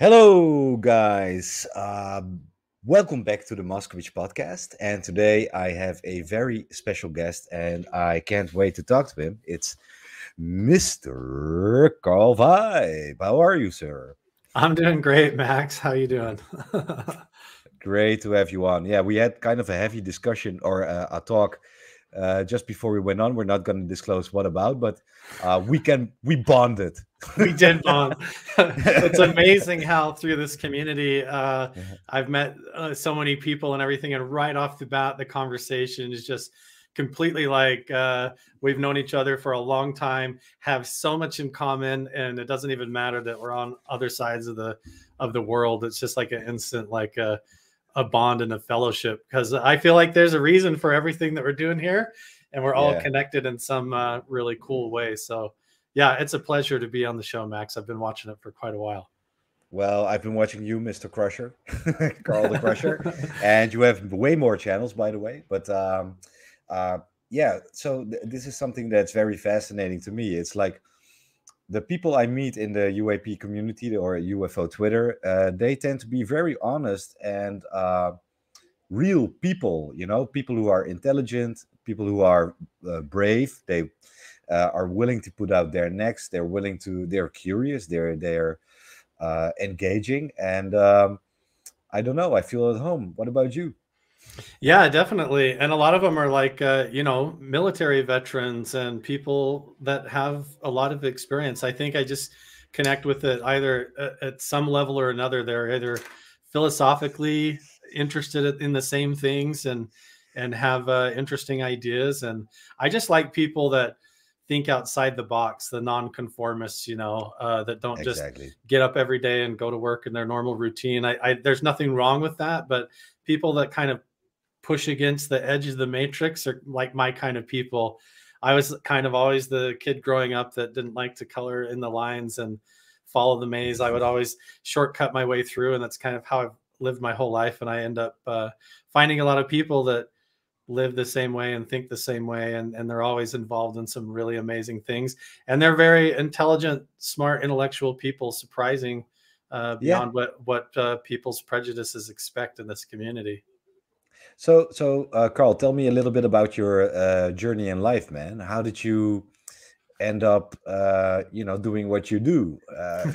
Hello, guys. Welcome back to the Moszkowicz podcast. And today I have a very special guest, and I can't wait to talk to him. It's Mr. Carl Vibe. How are you, sir? I'm doing great, Max. How you doing? Great to have you on. Yeah, we had kind of a heavy discussion or a talk just before we went on. We're not going to disclose what about, but we bonded. We did bond. It's amazing how through this community, I've met so many people and everything, and right off the bat, the conversation is just completely like we've known each other for a long time, have so much in common, and it doesn't even matter that we're on other sides of the world. It's just like an instant like a bond and a fellowship, because I feel like there's a reason for everything that we're doing here, and we're all connected in some really cool way. So yeah, it's a pleasure to be on the show, Max. I've been watching it for quite a while. Well, I've been watching you, Mr. Crusher, Carl the Crusher, and you have way more channels, by the way. But yeah, so this is something that's very fascinating to me. It's like the people I meet in the UAP community or UFO Twitter, they tend to be very honest and real people. You know, people who are intelligent, people who are brave. They are willing to put out their necks. They're curious. They're engaging, and I don't know. I feel at home. What about you? Yeah, definitely. And a lot of them are like, military veterans and people that have a lot of experience. I think I just connect with it either at some level or another. They're either philosophically interested in the same things and have interesting ideas. And I just like people that think outside the box, the nonconformists, that don't just get up every day and go to work in their normal routine. There's nothing wrong with that, but people that kind of push against the edge of the matrix are like my kind of people. I was kind of always the kid growing up that didn't like to color in the lines and follow the maze. I would always shortcut my way through, and that's kind of how I've lived my whole life. And I end up finding a lot of people that live the same way and think the same way, and they're always involved in some really amazing things, and they're very intelligent, smart, intellectual people, surprising beyond what people's prejudices expect in this community. So Carl, tell me a little bit about your journey in life, man. How did you end up, doing what you do?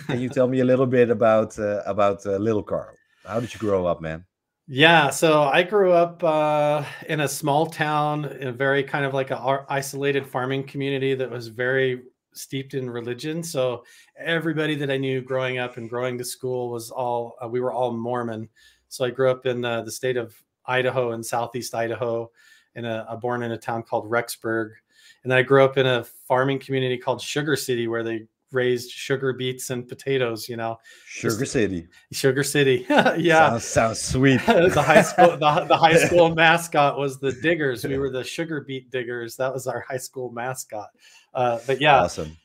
Can you tell me a little bit about little Carl? How did you grow up, man? Yeah, so I grew up in a small town, in a very kind of like a isolated farming community that was very steeped in religion. So everybody that I knew growing up and growing to school was we were all Mormon. So I grew up in the state of Idaho, in southeast Idaho, born in a town called Rexburg. And then I grew up in a farming community called Sugar City, where they raised sugar beets and potatoes, Sugar City. Yeah. Sounds sweet. The high school mascot was the Diggers. We were the sugar beet diggers. That was our high school mascot. But yeah. Awesome.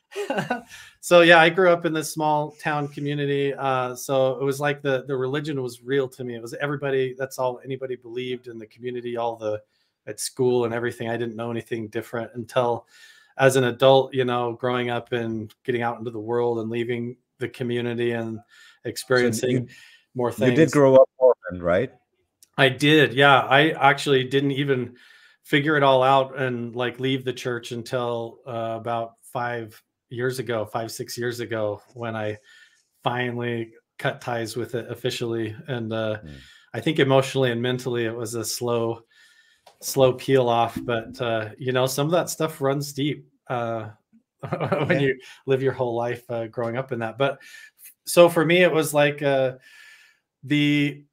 So yeah, I grew up in this small town community. So it was like the religion was real to me. It was everybody. That's all anybody believed in the community, at school and everything. I didn't know anything different until as an adult, growing up and getting out into the world and leaving the community and experiencing more things. You did grow up Mormon, right? I did. Yeah. I actually didn't even figure it all out and like leave the church until about 5, 6 years ago, when I finally cut ties with it officially. And I think emotionally and mentally it was a slow peel off, but some of that stuff runs deep when you live your whole life growing up in that. But so for me, it was like the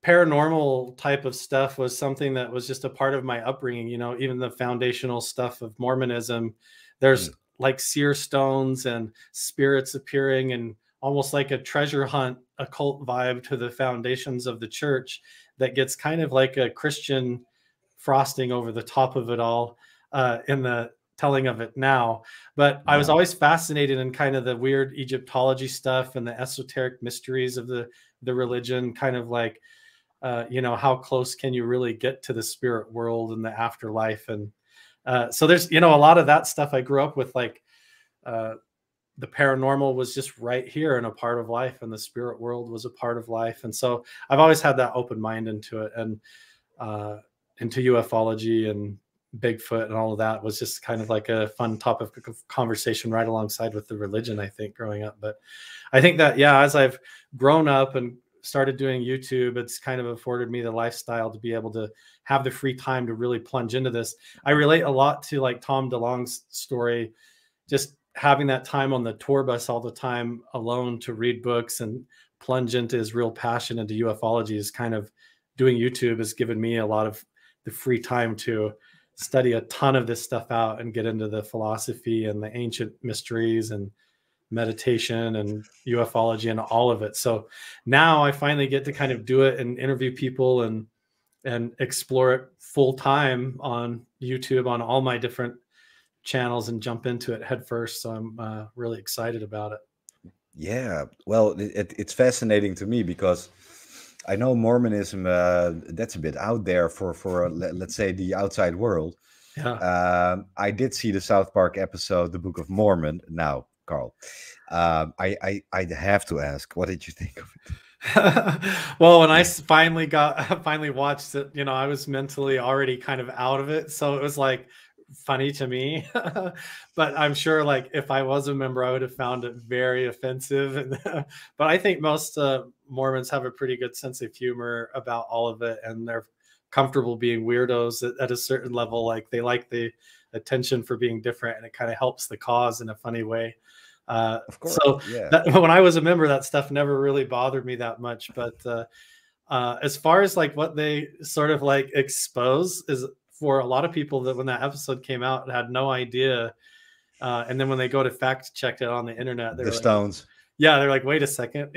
paranormal type of stuff was something that was just a part of my upbringing. Even the foundational stuff of Mormonism, there's like seer stones and spirits appearing, and almost like a treasure hunt occult vibe to the foundations of the church that gets kind of like a Christian frosting over the top of it all in the telling of it now. But I was always fascinated in kind of the weird Egyptology stuff and the esoteric mysteries of the religion, kind of like how close can you really get to the spirit world and the afterlife. And so there's a lot of that stuff I grew up with, like the paranormal was just right here and a part of life, and the spirit world was a part of life. And so I've always had that open mind into it, and into ufology and Bigfoot and all of that was just kind of like a fun topic of conversation right alongside with the religion, I think, growing up. But I think that, yeah, as I've grown up and started doing YouTube, it's kind of afforded me the lifestyle to be able to have the free time to really plunge into this. I relate a lot to like Tom DeLonge's story, just having that time on the tour bus all the time alone to read books and plunge into his real passion into ufology. Is kind of doing YouTube has given me a lot of the free time to study a ton of this stuff out and get into the philosophy and the ancient mysteries and meditation and ufology and all of it. So now I finally get to kind of do it and interview people and explore it full time on YouTube on all my different channels and jump into it head first. So I'm really excited about it. Yeah, well, it's fascinating to me because I know Mormonism, that's a bit out there for let's say the outside world. Yeah. I did see the South Park episode, The Book of Mormon. Now, Carl, I have to ask, what did you think of it? Well, when I finally watched it, you know, I was mentally already kind of out of it, so it was like funny to me. But I'm sure, like, if I was a member, I would have found it very offensive. But I think most Mormons have a pretty good sense of humor about all of it, and they're comfortable being weirdos at a certain level. Like, they like the attention for being different, and it kind of helps the cause in a funny way. Of course, so yeah. When I was a member, that stuff never really bothered me that much. But as far as like what they sort of like expose is, for a lot of people that when that episode came out had no idea, and then when they go to fact check it on the internet, they're the like, Stones. Yeah, they're like, wait a second.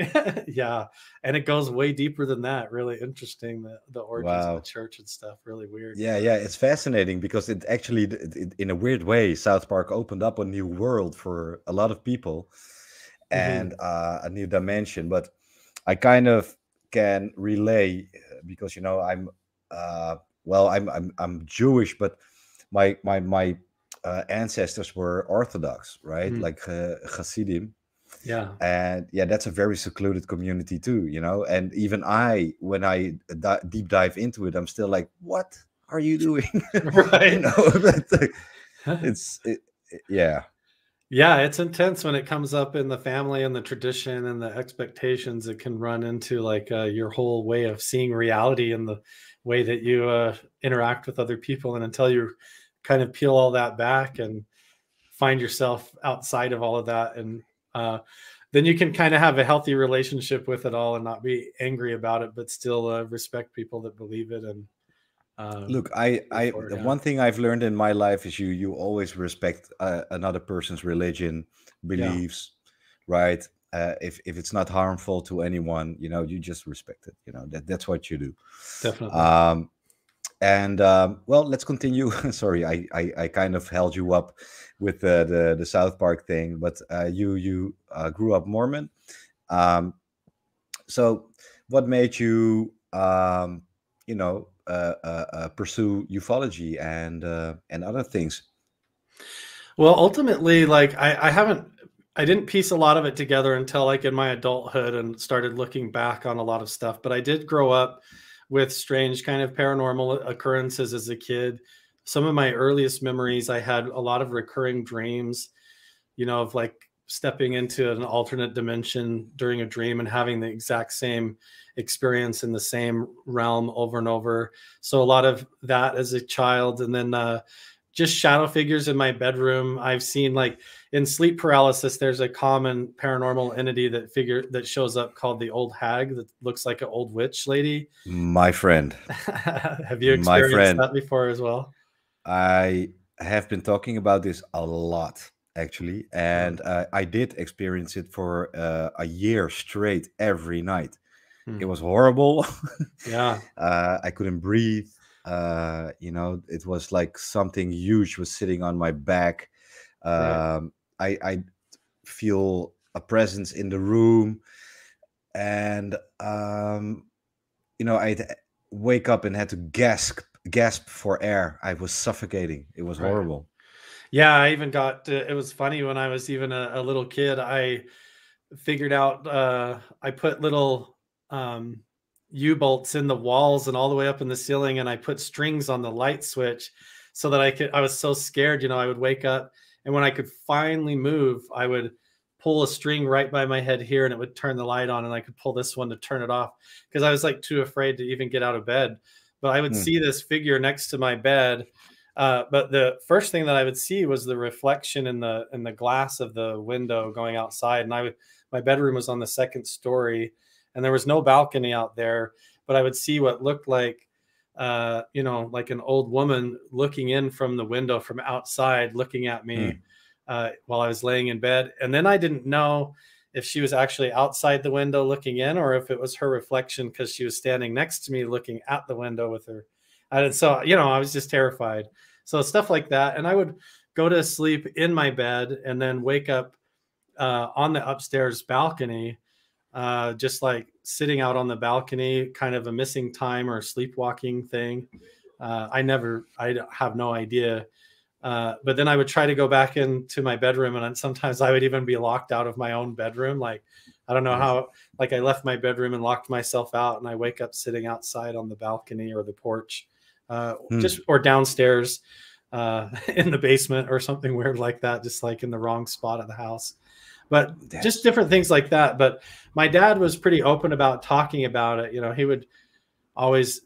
Yeah, and it goes way deeper than that. Really interesting, the origins of the church and stuff. Really weird. Yeah, yeah, it's fascinating because it actually, in a weird way, South Park opened up a new world for a lot of people and a new dimension. But I kind of can relay because, you know, I'm I'm Jewish, but my ancestors were Orthodox, right? Like Hasidim. Yeah. And yeah, that's a very secluded community too, you know. And even when I deep dive into it, I'm still like, what are you doing? Right. You know, yeah. Yeah, it's intense when it comes up in the family and the tradition and the expectations. It can run into like your whole way of seeing reality and the way that you interact with other people. And until you kind of peel all that back and find yourself outside of all of that, and then you can kind of have a healthy relationship with it all and not be angry about it, but still respect people that believe it. And look, the one thing I've learned in my life is you always respect another person's religion, beliefs, right? If it's not harmful to anyone, you know, you just respect it. You know, that's what you do. Definitely. Well, let's continue. Sorry, I kind of held you up with the South Park thing, but you grew up Mormon. So what made you pursue ufology and other things? Well, ultimately, like I didn't piece a lot of it together until like in my adulthood and started looking back on a lot of stuff. But I did grow up with strange kind of paranormal occurrences as a kid. Some of my earliest memories, I had a lot of recurring dreams, you know, of like stepping into an alternate dimension during a dream and having the exact same experience in the same realm over and over. So a lot of that as a child. And then just shadow figures in my bedroom. I've seen, like, in sleep paralysis, there's a common paranormal entity that shows up called the old hag that looks like an old witch lady. My friend. Have you experienced that before as well? I have been talking about this a lot, actually. And I did experience it for a year straight every night. It was horrible. Yeah. I couldn't breathe. You know, it was like something huge was sitting on my back. Right. I feel a presence in the room, and you know, I'd wake up and had to gasp for air. I was suffocating. It was horrible. Yeah, I even got it was funny when I was even a little kid. I figured out I put little U-bolts in the walls and all the way up in the ceiling, and I put strings on the light switch so that I was so scared, you know, I would wake up, and when I could finally move, I would pull a string right by my head here and it would turn the light on, and I could pull this one to turn it off because I was like too afraid to even get out of bed. But I would see this figure next to my bed. But the first thing that I would see was the reflection in the glass of the window going outside, and my bedroom was on the second story, and there was no balcony out there, but I would see what looked like, you know, like an old woman looking in from the window from outside, looking at me while I was laying in bed. And then I didn't know if she was actually outside the window looking in, or if it was her reflection because she was standing next to me looking at the window with her. And so, you know, I was just terrified. So stuff like that. And I would go to sleep in my bed and then wake up on the upstairs balcony, just like sitting out on the balcony, kind of a missing time or sleepwalking thing. I have no idea. But then I would try to go back into my bedroom, and sometimes I would even be locked out of my own bedroom. Like, I don't know how, like I left my bedroom and locked myself out, and I wake up sitting outside on the balcony or the porch, just or downstairs in the basement or something weird like that, just like in the wrong spot of the house. But just different things like that. But my dad was pretty open about talking about it. You know, he would always,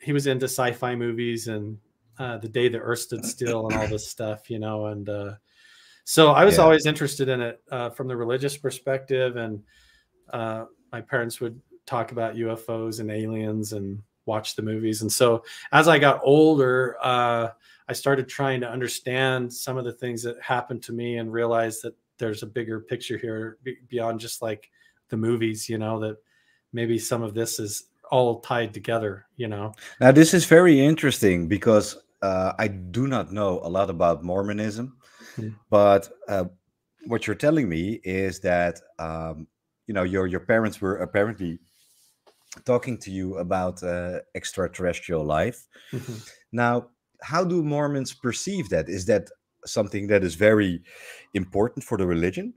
he was into sci-fi movies and The Day the Earth Stood Still and all this stuff, you know. And so I was always interested in it from the religious perspective. And my parents would talk about UFOs and aliens and watch the movies. And so as I got older, I started trying to understand some of the things that happened to me and realized that there's a bigger picture here beyond just like the movies, you know, that maybe some of this is all tied together, you know. Now, this is very interesting because I do not know a lot about Mormonism, but what you're telling me is that, you know, your parents were apparently talking to you about extraterrestrial life. Now, how do Mormons perceive that? Is that something that is very important for the religion?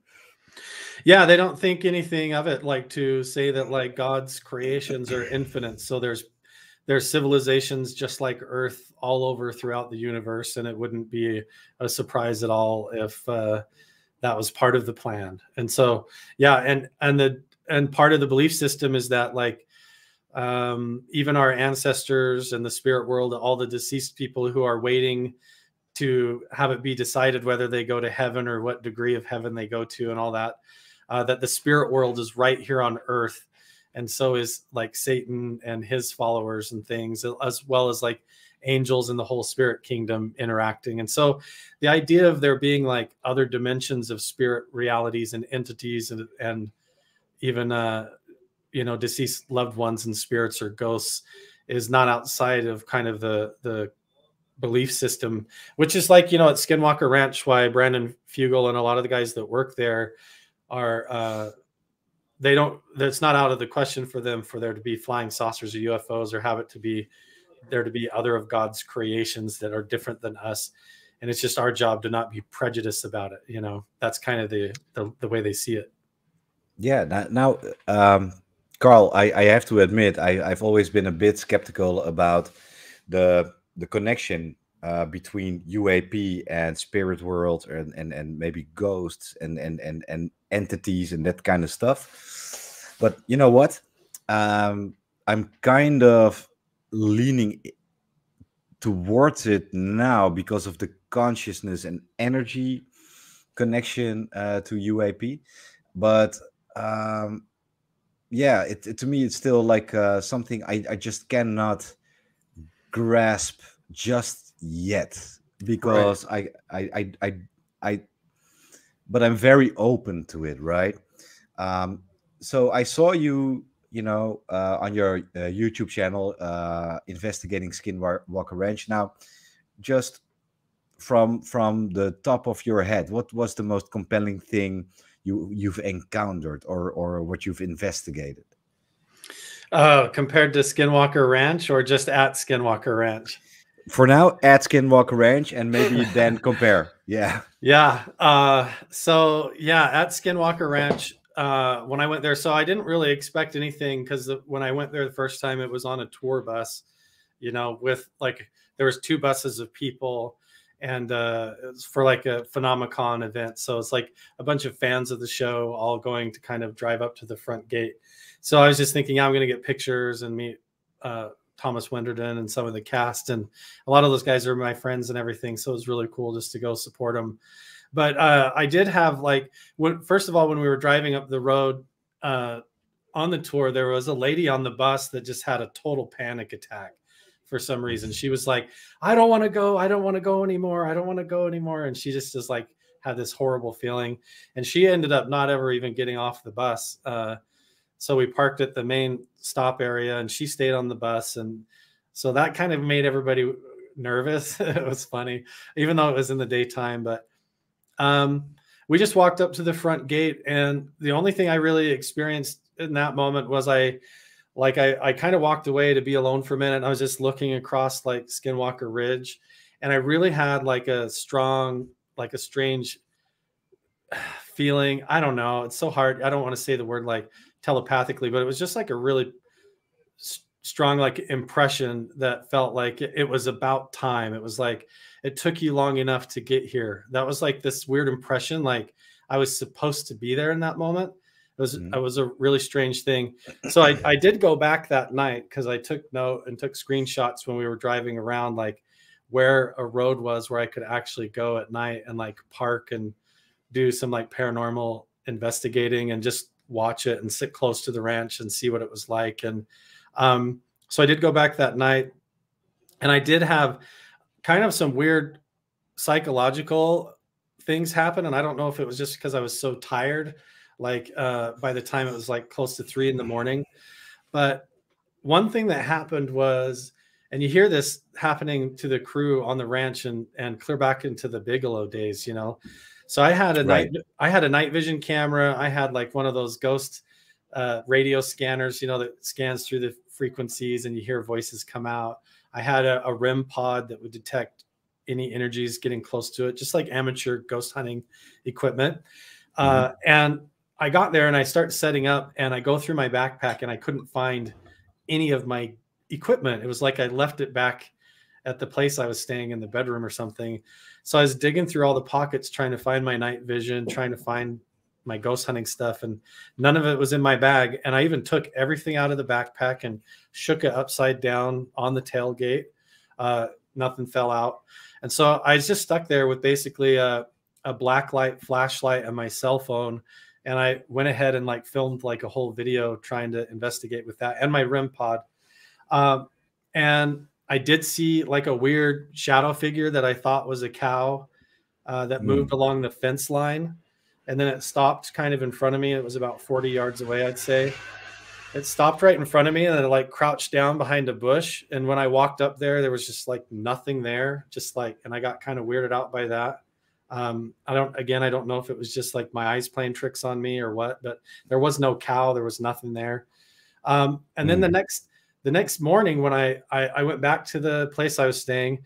Yeah, they don't think anything of it, like to say that like God's creations are infinite. So there's civilizations just like Earth all over throughout the universe, and it wouldn't be a surprise at all if that was part of the plan. And so, yeah, and part of the belief system is that like even our ancestors and the spirit world, all the deceased people who are waiting to have it be decided whether they go to heaven or what degree of heaven they go to and all that, that the spirit world is right here on Earth. And so is like Satan and his followers and things, as well as like angels and the whole spirit kingdom interacting. And so the idea of there being like other dimensions of spirit realities and entities and even, you know, deceased loved ones and spirits or ghosts is not outside of kind of the belief system, which is like, you know, at Skinwalker Ranch, why Brandon Fugel and a lot of the guys that work there are, it's not out of the question for them for there to be flying saucers or UFOs or have it to be there to be other of God's creations that are different than us. And it's just our job to not be prejudiced about it. You know, that's kind of the way they see it. Yeah. Now, Carl, I have to admit, I've always been a bit skeptical about the connection between UAP and spirit world and maybe ghosts and entities and that kind of stuff. But you know what? I'm kind of leaning towards it now because of the consciousness and energy connection to UAP. But yeah, to me, it's still like something I just cannot grasp just yet because right. I but I'm very open to it, right? So I saw you know, on your YouTube channel investigating Skinwalker Ranch. Now, just from the top of your head, what was the most compelling thing you've encountered or what you've investigated? Compared to Skinwalker Ranch or just at Skinwalker Ranch? For now, at Skinwalker Ranch, and maybe then compare. Yeah. Yeah. So yeah, at Skinwalker Ranch, when I went there, so I didn't really expect anything because when I went there the first time, it was on a tour bus, with like there was 2 buses of people, and it was for like a Phenomicon event. So it's like a bunch of fans of the show all going to kind of drive up to the front gate. So I was just thinking, yeah, I'm going to get pictures and meet Thomas Winterden and some of the cast, and a lot of those guys are my friends and everything. So it was really cool just to go support them. But I did have first of all, when we were driving up the road on the tour, there was a lady on the bus that just had a total panic attack for some reason. She was like, I don't want to go. I don't want to go anymore. I don't want to go anymore. And she just like had this horrible feeling. And she ended up not ever even getting off the bus. So we parked at the main stop area and she stayed on the bus. And so that kind of made everybody nervous. It was funny, even though it was in the daytime. But we just walked up to the front gate. And the only thing I really experienced in that moment was I kind of walked away to be alone for a minute. And I was just looking across like Skinwalker Ridge. And I really had like a strange feeling. I don't know. It's so hard. I don't want to say the word like telepathically, but it was just like a really strong like impression that felt like it was about time. It was like it took you long enough to get here. That was like this weird impression, like I was supposed to be there in that moment. It was a really strange thing. So I did go back that night because I took note and took screenshots when we were driving around, like where a road was where I could actually go at night and like park and do some like paranormal investigating and just watch it and sit close to the ranch and see what it was like. And so I did go back that night, and I did have kind of some weird psychological things happen. And I don't know if it was just because I was so tired, like by the time it was like close to 3 a.m. But one thing that happened was, and you hear this happening to the crew on the ranch and clear back into the Bigelow days, So I had a night vision camera. I had like one of those ghost radio scanners, that scans through the frequencies and you hear voices come out. I had a REM pod that would detect any energies getting close to it, just like amateur ghost hunting equipment. And I got there and I start setting up and I go through my backpack and I couldn't find any of my equipment. It was like I left it back at the place I was staying in the bedroom or something. So I was digging through all the pockets, trying to find my night vision, trying to find my ghost hunting stuff. And none of it was in my bag. And I even took everything out of the backpack and shook it upside down on the tailgate. Nothing fell out. And so I was just stuck there with basically a black light flashlight and my cell phone. And I went ahead and like filmed like a whole video trying to investigate with that and my REM pod. And I did see like a weird shadow figure that I thought was a cow that moved along the fence line. And then it stopped kind of in front of me. It was about 40 yards away, I'd say. It stopped right in front of me and then it like crouched down behind a bush. And when I walked up there was just like nothing there, and I got kind of weirded out by that. I don't know if it was just like my eyes playing tricks on me or what, but there was no cow. There was nothing there. And then the next morning when I went back to the place I was staying,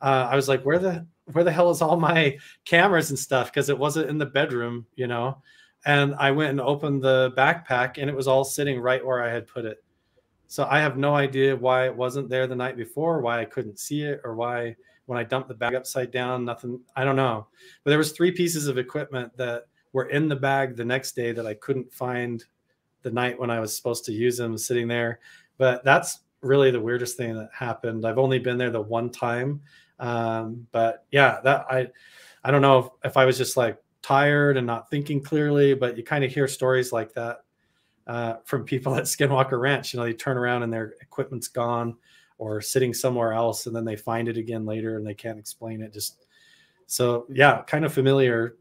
I was like, where the hell is all my cameras and stuff? Because it wasn't in the bedroom, and I went and opened the backpack and it was all sitting right where I had put it. So I have no idea why it wasn't there the night before, why I couldn't see it, or why when I dumped the bag upside down, nothing, I don't know. But there was 3 pieces of equipment that were in the bag the next day that I couldn't find the night when I was supposed to use them sitting there. But that's really the weirdest thing that happened. I've only been there the one time. But yeah, I don't know if I was just like tired and not thinking clearly, but you kind of hear stories like that from people at Skinwalker Ranch. They turn around and their equipment's gone or sitting somewhere else, and then they find it again later and they can't explain it. So yeah, kind of familiar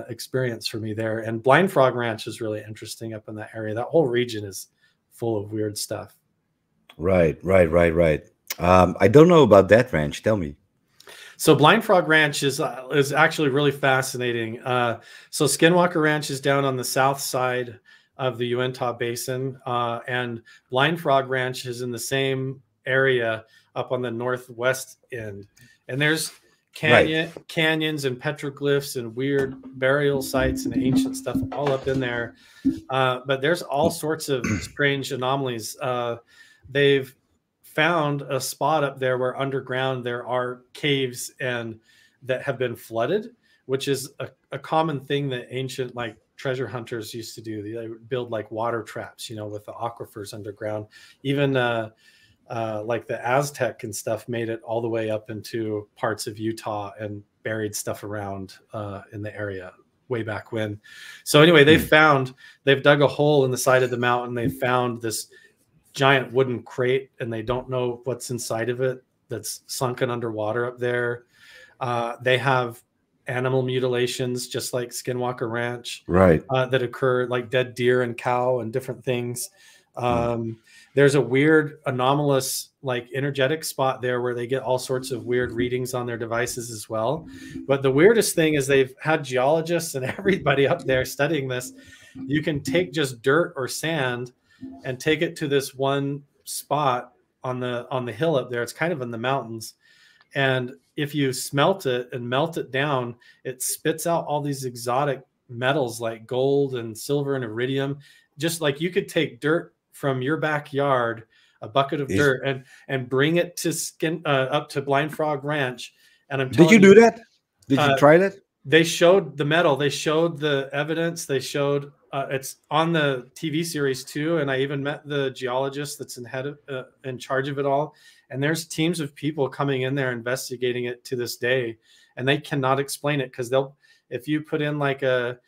experience for me there. And Blind Frog Ranch is really interesting up in that area. That whole region is full of weird stuff. Right. I don't know about that ranch. Tell me. So Blind Frog Ranch is actually really fascinating. So Skinwalker Ranch is down on the south side of the Uintah Basin, and Blind Frog Ranch is in the same area up on the northwest end, and there's canyons and petroglyphs and weird burial sites and ancient stuff all up in there. But there's all sorts of strange anomalies. They've found a spot up there where underground there are caves and that have been flooded, which is a common thing that ancient like treasure hunters used to do. They would build like water traps, with the aquifers underground. Even like the Aztec and stuff made it all the way up into parts of Utah and buried stuff around in the area way back when. So anyway, they've dug a hole in the side of the mountain. They found this giant wooden crate, and they don't know what's inside of it, that's sunken underwater up there. They have animal mutilations, just like Skinwalker Ranch, right? That occur, like dead deer and cow and different things. There's a weird anomalous like energetic spot there where they get all sorts of weird readings on their devices as well. But the weirdest thing is they've had geologists and everybody up there studying this. You can take just dirt or sand and take it to this one spot on the hill up there. It's kind of in the mountains. And if you smelt it and melt it down, it spits out all these exotic metals like gold and silver and iridium. Just like you could take dirt from your backyard, a bucket of dirt, and bring it to up to Blind Frog Ranch. And I'm telling you, did you do that? Did you try that? They showed the metal. They showed the evidence. They showed it's on the TV series too. And I even met the geologist that's in charge of it all. And there's teams of people coming in there investigating it to this day, and they cannot explain it because if you put in like a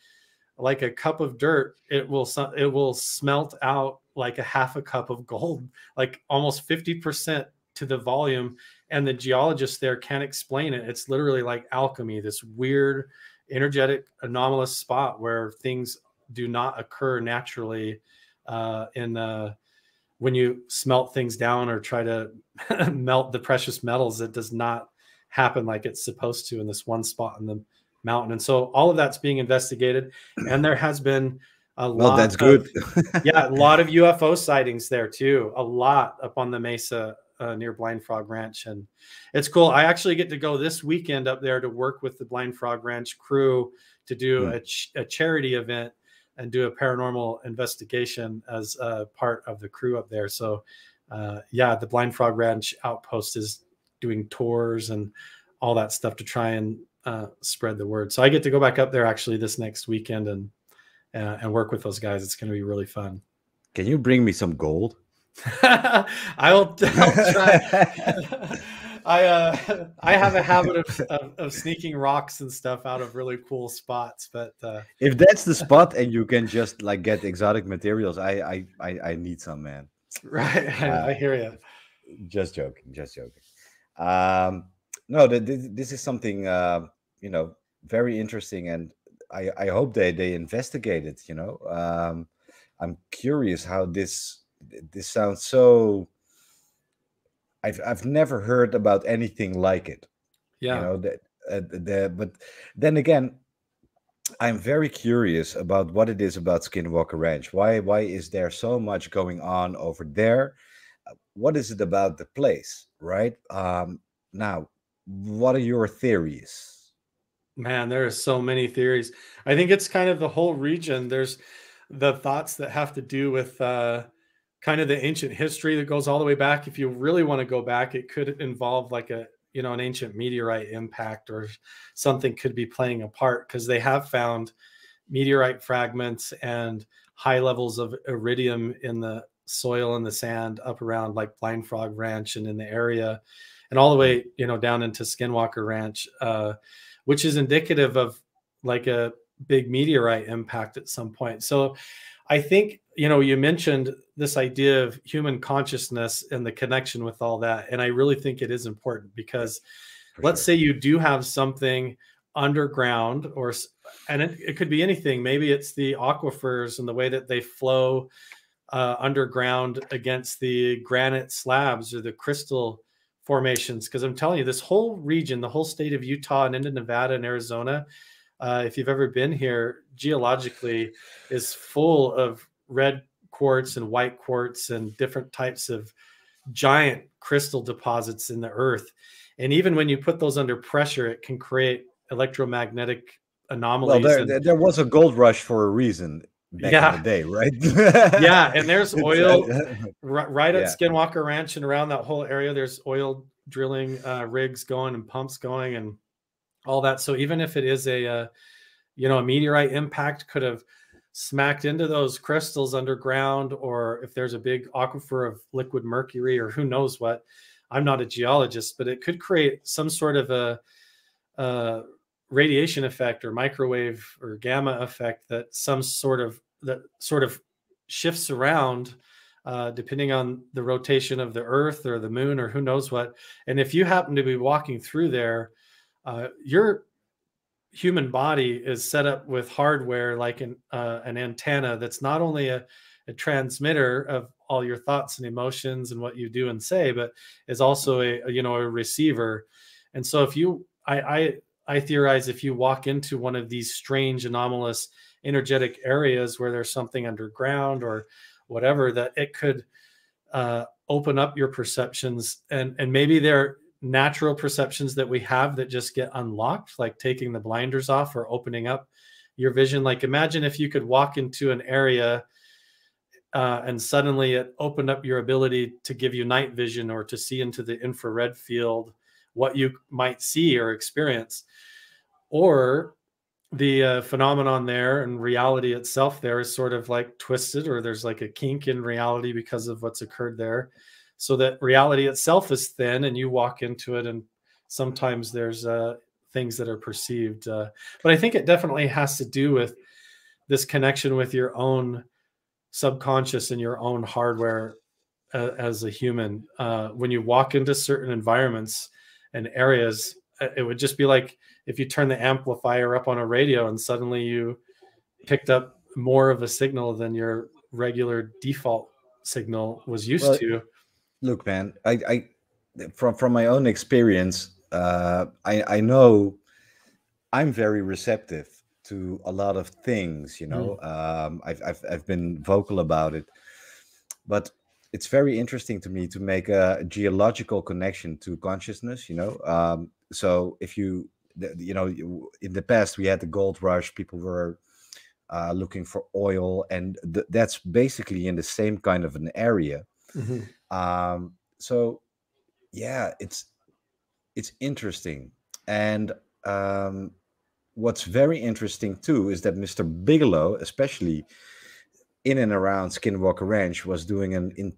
cup of dirt, it will smelt out like a half a cup of gold, like almost 50% to the volume. And the geologists there can't explain it. It's literally like alchemy, this weird, energetic, anomalous spot where things do not occur naturally when you smelt things down or try to melt the precious metals. It does not happen like it's supposed to in this one spot in the mountain. And so all of that's being investigated. And there has been a lot. That's good. A lot of UFO sightings there too. A lot up on the mesa near Blind Frog Ranch. And it's cool. I actually get to go this weekend up there to work with the Blind Frog Ranch crew to do a charity event and do a paranormal investigation as a part of the crew up there. So the Blind Frog Ranch outpost is doing tours and all that stuff to try and spread the word. So I get to go back up there actually this next weekend and work with those guys. It's going to be really fun. Can you bring me some gold? I'll try. I have a habit of sneaking rocks and stuff out of really cool spots, but if that's the spot and you can just like get exotic materials, I need some, man. Right, I hear you. Just joking. No, this is something very interesting, and I hope they investigate it. I'm curious how this sounds so. I've never heard about anything like it. Yeah. But then again, I'm very curious about what it is about Skinwalker Ranch. Why is there so much going on over there? What is it about the place, right? Now, what are your theories? Man, there are so many theories. I think it's kind of the whole region. There's the thoughts that have to do with kind of the ancient history that goes all the way back. If you really want to go back, it could involve like an ancient meteorite impact or something could be playing a part, because they have found meteorite fragments and high levels of iridium in the soil and the sand up around like Blind Frog Ranch and in the area, and all the way, down into Skinwalker Ranch, which is indicative of like a big meteorite impact at some point. So I think, you mentioned this idea of human consciousness and the connection with all that. And I really think it is important because let's say you do have something underground, and it could be anything. Maybe it's the aquifers and the way that they flow underground against the granite slabs or the crystal formations. Because I'm telling you, this whole region, the whole state of Utah and into Nevada and Arizona, if you've ever been here, geologically is full of red quartz and white quartz and different types of giant crystal deposits in the earth. And even when you put those under pressure, it can create electromagnetic anomalies. Well, there was a gold rush for a reason back in the day, right? Yeah, and there's oil right at Yeah. Skinwalker Ranch and around that whole area. There's oil drilling rigs going and pumps going and all that. So even if it is a meteorite impact could have smacked into those crystals underground, or if there's a big aquifer of liquid mercury or who knows what. I'm not a geologist, but it could create some sort of a radiation effect or microwave or gamma effect that sort of shifts around depending on the rotation of the earth or the moon or who knows what. And if you happen to be walking through there, your human body is set up with hardware like an antenna that's not only a transmitter of all your thoughts and emotions and what you do and say, but is also a receiver. And so if you, I theorize, if you walk into one of these strange, anomalous, energetic areas where there's something underground or whatever, that it could open up your perceptions, and maybe they're natural perceptions that we have that just get unlocked, like taking the blinders off or opening up your vision. Like imagine if you could walk into an area and suddenly it opened up your ability to give you night vision or to see into the infrared field what you might see or experience. Or the phenomenon there and reality itself there is sort of like twisted, or there's like a kink in reality because of what's occurred there, so that reality itself is thin and you walk into it and sometimes there's things that are perceived. But I think it definitely has to do with this connection with your own subconscious and your own hardware as a human. When you walk into certain environments and areas, it would just be like if you turn the amplifier up on a radio and suddenly you picked up more of a signal than your regular default signal was used to. Look, man, I from my own experience, I know I'm very receptive to a lot of things, I've been vocal about it, but it's very interesting to me to make a geological connection to consciousness, so if you in the past we had the gold rush, people were looking for oil, and that's basically in the same kind of an area. So yeah, it's interesting. And what's very interesting too is that Mr. Bigelow, especially in and around Skinwalker Ranch, was doing an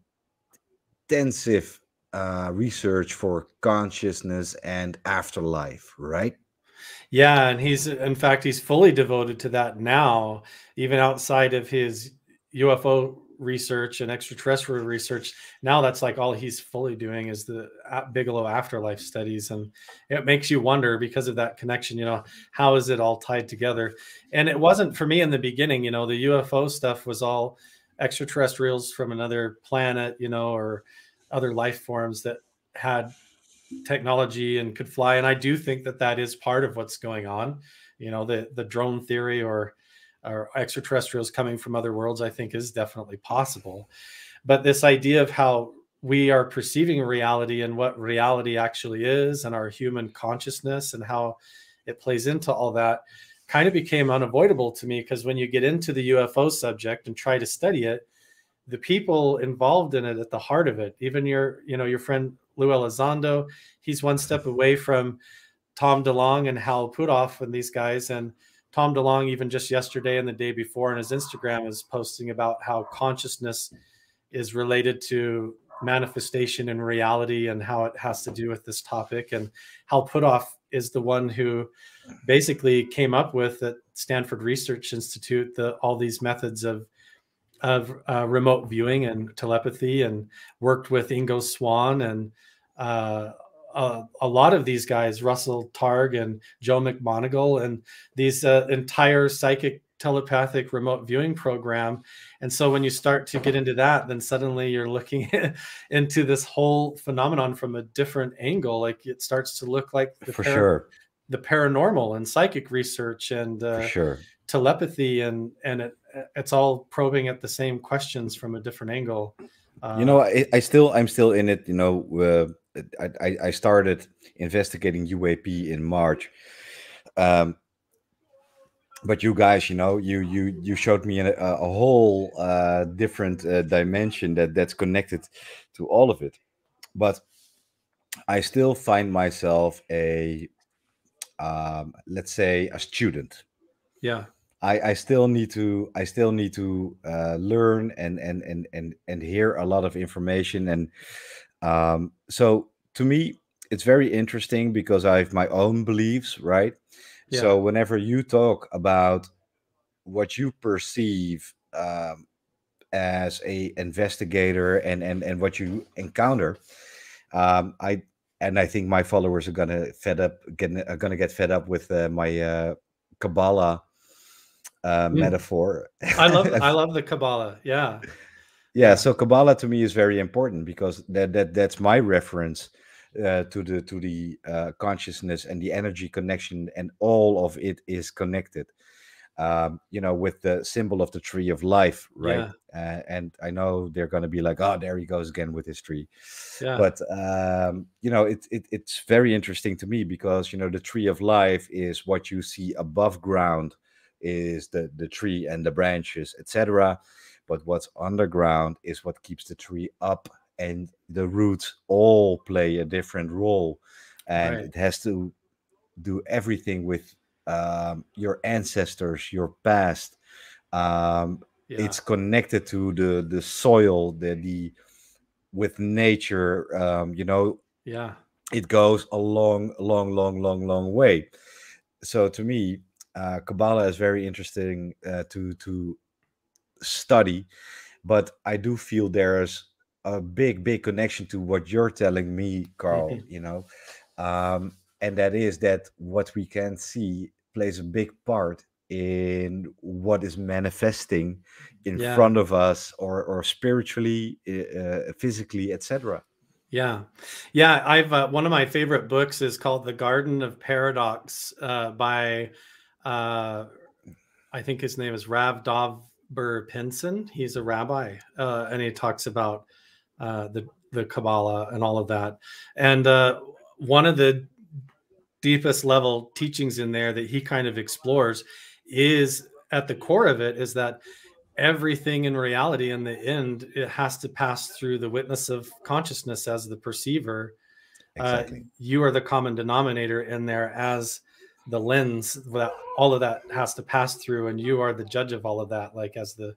intensive research for consciousness and afterlife, right? Yeah, and he's fully devoted to that now, even outside of his UFO research and extraterrestrial research. Now that's like all he's fully doing is the Bigelow afterlife studies. And it makes you wonder, because of that connection, how is it all tied together? And it wasn't for me in the beginning, the UFO stuff was all extraterrestrials from another planet, or other life forms that had technology and could fly. And I do think that is part of what's going on. The drone theory or extraterrestrials coming from other worlds, I think, is definitely possible. But this idea of how we are perceiving reality and what reality actually is, and our human consciousness and how it plays into all that, kind of became unavoidable to me, because when you get into the UFO subject and try to study it, the people involved in it, at the heart of it, even your friend Lou Elizondo, he's one step away from Tom DeLonge and Hal Puthoff and these guys. And Tom DeLonge, even just yesterday and the day before on his Instagram, is posting about how consciousness is related to manifestation in reality and how it has to do with this topic. And Hal Puthoff is the one who basically came up with at Stanford Research Institute all these methods of remote viewing and telepathy, and worked with Ingo Swann and a lot of these guys, Russell Targ and Joe McMoneagle, and these entire psychic telepathic remote viewing program. And so when you start to get into that, then suddenly you're looking into this whole phenomenon from a different angle. Like it starts to look like the paranormal and psychic research and telepathy, and it's all probing at the same questions from a different angle. You know, I'm still in it. You know, I started investigating UAP in March. Um, but you guys, you know, you showed me a whole different dimension that's connected to all of it. But I still find myself a let's say a student. Yeah. I still need to learn and hear a lot of information. And so to me it's very interesting because I have my own beliefs, right? Yeah. So whenever you talk about what you perceive as a investigator and what you encounter, I and I think my followers are gonna get fed up with my Kabbalah Mm. metaphor. I love the Kabbalah. Yeah. Yeah, Yeah. so Kabbalah to me is very important because that's my reference to the consciousness and the energy connection, and all of it is connected. You know, with the symbol of the tree of life, right? Yeah. And I know they're going to be like, oh, there he goes again with his tree. Yeah. But you know, it's very interesting to me because you know the tree of life is what you see above ground, is the tree and the branches, etc. But what's underground is what keeps the tree up, and the roots all play a different role, and Right. it has to do everything with your ancestors, your past. Yeah. It's connected to the soil, the with nature. You know, Yeah. it goes a long way. So to me, Kabbalah is very interesting to study, but I do feel there's a big connection to what you're telling me, Carl. Mhm. You know, and that is that what we can see plays a big part in what is manifesting in Yeah. front of us, or spiritually, physically, etc. Yeah. Yeah. I've one of my favorite books is called The Garden of Paradox by uh, I think his name is Rav Dovber Pinson. He's a rabbi, and he talks about the Kabbalah and all of that. And one of the deepest level teachings in there that he kind of explores is, at the core of it, is that everything in reality, in the end, it has to pass through the witness of consciousness as the perceiver. Exactly. You are the common denominator in there as the lens that all of that has to pass through, and you are the judge of all of that, like as the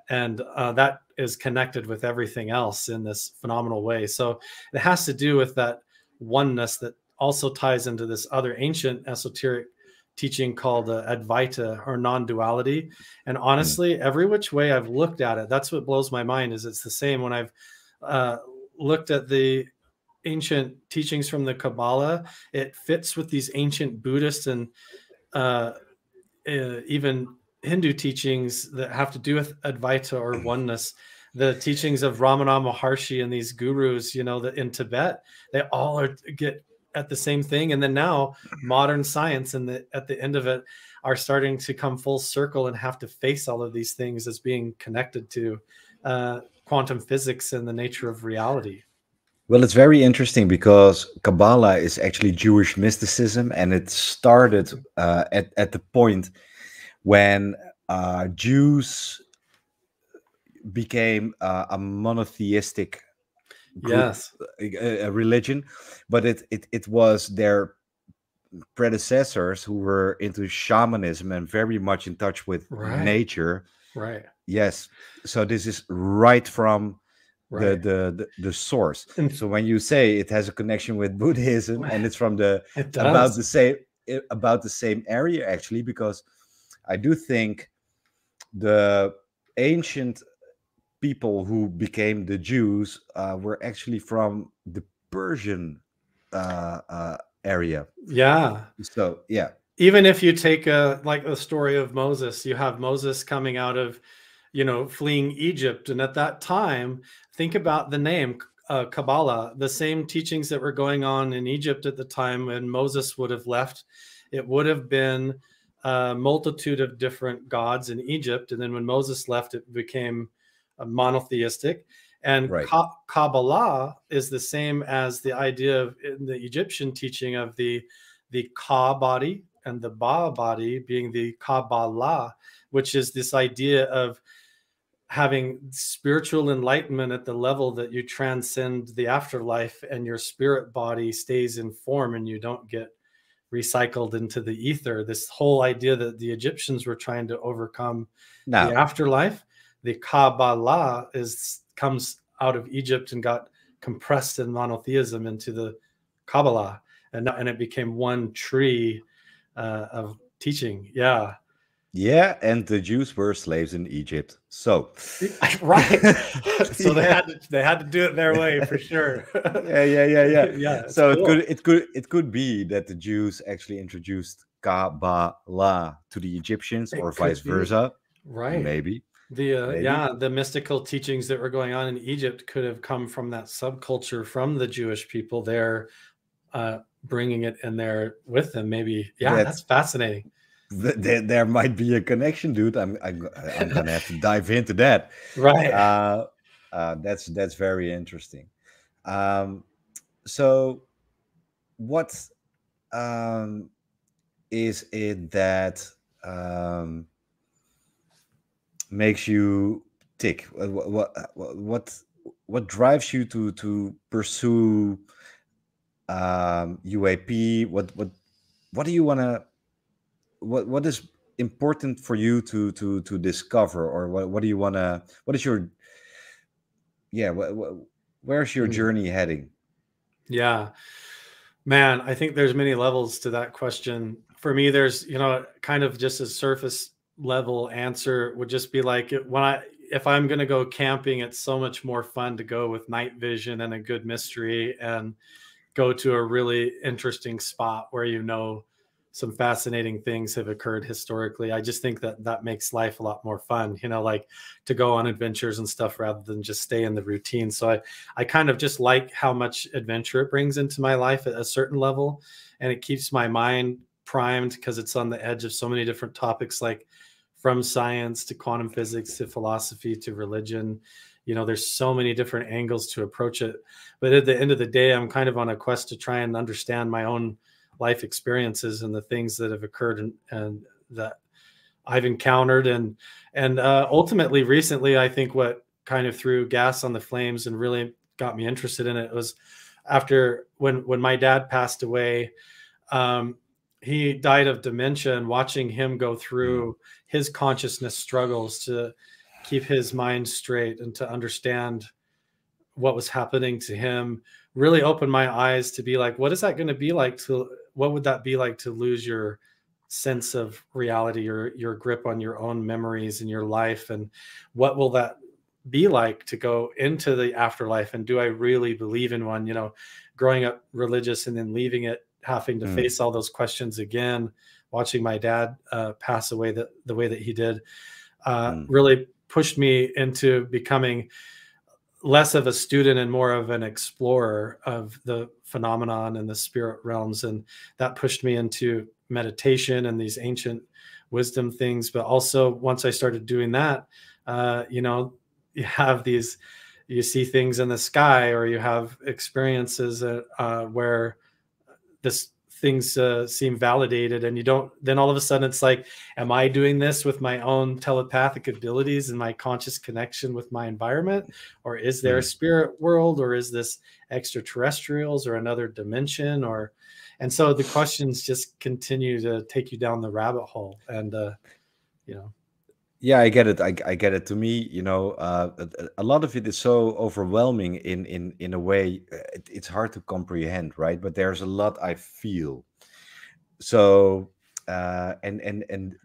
and that is connected with everything else in this phenomenal way. So it has to do with that oneness that also ties into this other ancient esoteric teaching called Advaita, or non-duality. And Mm. honestly, every which way I've looked at it, that's what blows my mind. Is it's the same when I've uh, looked at the ancient teachings from the Kabbalah. It fits with these ancient Buddhist and uh, even Hindu teachings that have to do with Advaita or oneness. The teachings of Ramana Maharshi and these gurus, you know, that in Tibet, they all are get at the same thing. And then now modern science and at the end of it are starting to come full circle and have to face all of these things as being connected to quantum physics and the nature of reality. Well, it's very interesting because Kabbalah is actually Jewish mysticism, and it started at the point when Jews became a monotheistic group, Yes. a religion, but it was their predecessors who were into shamanism and very much in touch with Right. nature. Right. Yes, so this is right from Right. the source. And So when you say it has a connection with Buddhism, and it's from the it about does. the same area, actually, because I do think the ancient people who became the Jews were actually from the Persian area. Yeah. So yeah. Even if you take like the story of Moses, you have Moses coming out of, you know, fleeing Egypt. And at that time, think about the name Kabbalah, the same teachings that were going on in Egypt at the time when Moses would have left. It would have been a multitude of different gods in Egypt. And then when Moses left, it became monotheistic. And Right. Kabbalah is the same as the idea of in the Egyptian teaching of the Ka body and the Ba body being the Kabbalah, which is this idea of having spiritual enlightenment at the level that you transcend the afterlife and your spirit body stays in form and you don't get recycled into the ether. This whole idea that the Egyptians were trying to overcome the Now, afterlife, the Kabbalah comes out of Egypt and got compressed in monotheism into the Kabbalah, and it became one tree of teaching. Yeah. yeah, and the Jews were slaves in Egypt. So, Right. So they had to do it their way for sure. yeah. Yeah. So Cool. it could be that the Jews actually introduced Kabbalah to the Egyptians, or vice versa. Right. Maybe. The mystical teachings that were going on in Egypt could have come from that subculture from the Jewish people there, bringing it in there with them. Maybe. Yeah, that's fascinating. There might be a connection, dude. I'm gonna have to dive into that. Right. That's very interesting. So what is it that makes you tick? What drives you to pursue UAP? What do you want to? What is important for you to discover, or what do you want to? What is your where's your journey heading? Yeah, man, I think there's many levels to that question. For me, there's, kind of just a surface level answer would just be like, if I'm going to go camping, it's so much more fun to go with night vision and a good mystery and go to a really interesting spot where, some fascinating things have occurred historically. I just think that makes life a lot more fun, like to go on adventures and stuff rather than just stay in the routine. So I kind of just like how much adventure it brings into my life at a certain level. And it keeps my mind primed because it's on the edge of so many different topics, like from science to quantum physics to philosophy to religion. There's so many different angles to approach it. But at the end of the day, I'm kind of on a quest to try and understand my own life experiences and the things that have occurred and that I've encountered. And ultimately recently, I think what kind of threw gas on the flames and really got me interested in it was after when my dad passed away. He died of dementia, and watching him go through his consciousness struggles to keep his mind straight and to understand what was happening to him really opened my eyes to be like, what is that going to be like what would that be like to lose your sense of reality, or your grip on your own memories and your life? And what will that be like to go into the afterlife? And do I really believe in one? Growing up religious and then leaving it, having to face all those questions again, watching my dad pass away the way that he did, really pushed me into becoming less of a student and more of an explorer of the phenomenon and the spirit realms. And that pushed me into meditation and these ancient wisdom things. But also once I started doing that, you have you see things in the sky, or you have experiences where things seem validated, and then all of a sudden it's like, am I doing this with my own telepathic abilities and my conscious connection with my environment? Or is there a spirit world, or is this extraterrestrials or another dimension? And so the questions just continue to take you down the rabbit hole. And, Yeah, I get it. I get it. To me, a lot of it is so overwhelming in a way. It's hard to comprehend, right? But there's a lot I feel. So, and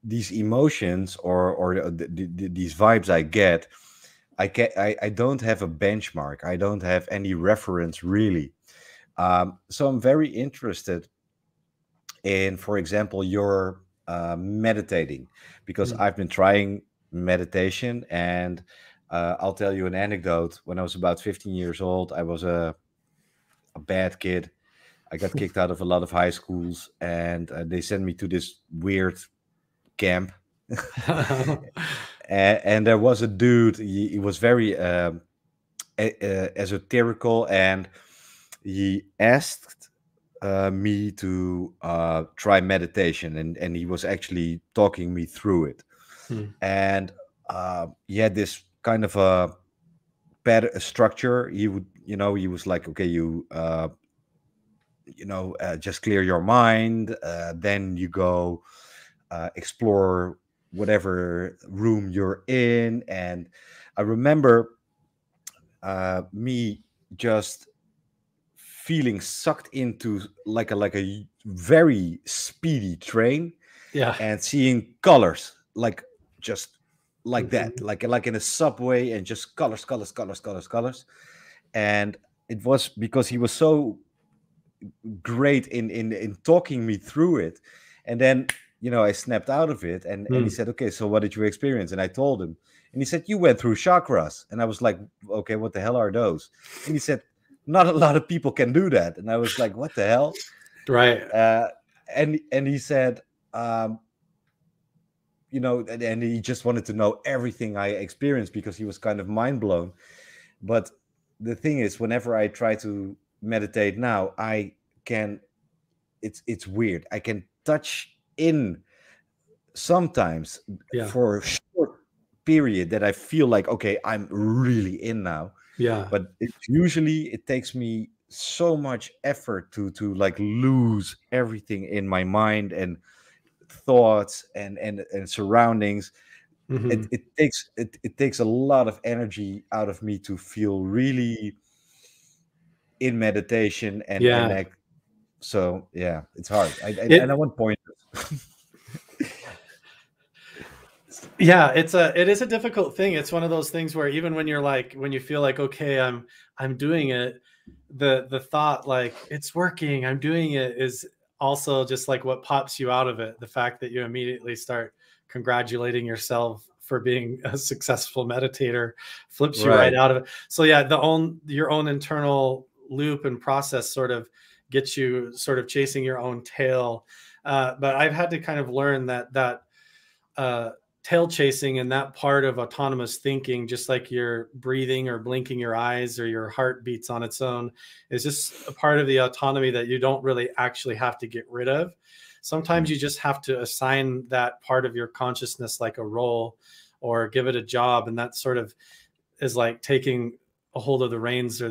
these emotions, or these vibes I get, I don't have a benchmark. I don't have any reference really. So I'm very interested in, for example, your meditating, because I've been trying meditation, and I'll tell you an anecdote. When I was about 15 years old, I was a bad kid. I got kicked out of a lot of high schools, and they sent me to this weird camp. And there was a dude. He was very esoterical, and he asked me to try meditation, and he was actually talking me through it. And he had this kind of a structure. He would, he was like, okay, just clear your mind, then you go explore whatever room you're in. And I remember me just feeling sucked into like a very speedy train, Yeah. and seeing colors, like just like that, like in a subway, and just colors, colors, colors, colors, colors. And it was because he was so great in talking me through it. And then, I snapped out of it, and he said, okay, so what did you experience? And I told him, and he said, you went through chakras. And I was like, okay, what the hell are those? And he said, not a lot of people can do that. And I was like, what the hell? Right. And he said, and he just wanted to know everything I experienced, because he was kind of mind blown. But the thing is, whenever I try to meditate now, I can, it's weird, I can touch in sometimes for a short period that I feel like, okay, I'm really in now. But it takes me so much effort to like lose everything in my mind and thoughts and surroundings. It takes a lot of energy out of me to feel really in meditation and so yeah, it's hard. And I want pointers. Yeah, it is a difficult thing. It's one of those things where even when you feel like, okay, I'm doing it, the thought like it's working, I'm doing it, is also just like what pops you out of it. The fact that you immediately start congratulating yourself for being a successful meditator flips you right out of it. So yeah, your own internal loop and process sort of gets you sort of chasing your own tail. But I've had to kind of learn that tail chasing and that part of autonomous thinking, just like your breathing or blinking your eyes or your heart beats on its own, is just a part of the autonomy that you don't really actually have to get rid of. Sometimes you just have to assign that part of your consciousness like a role or give it a job. And that sort of is like taking a hold of the reins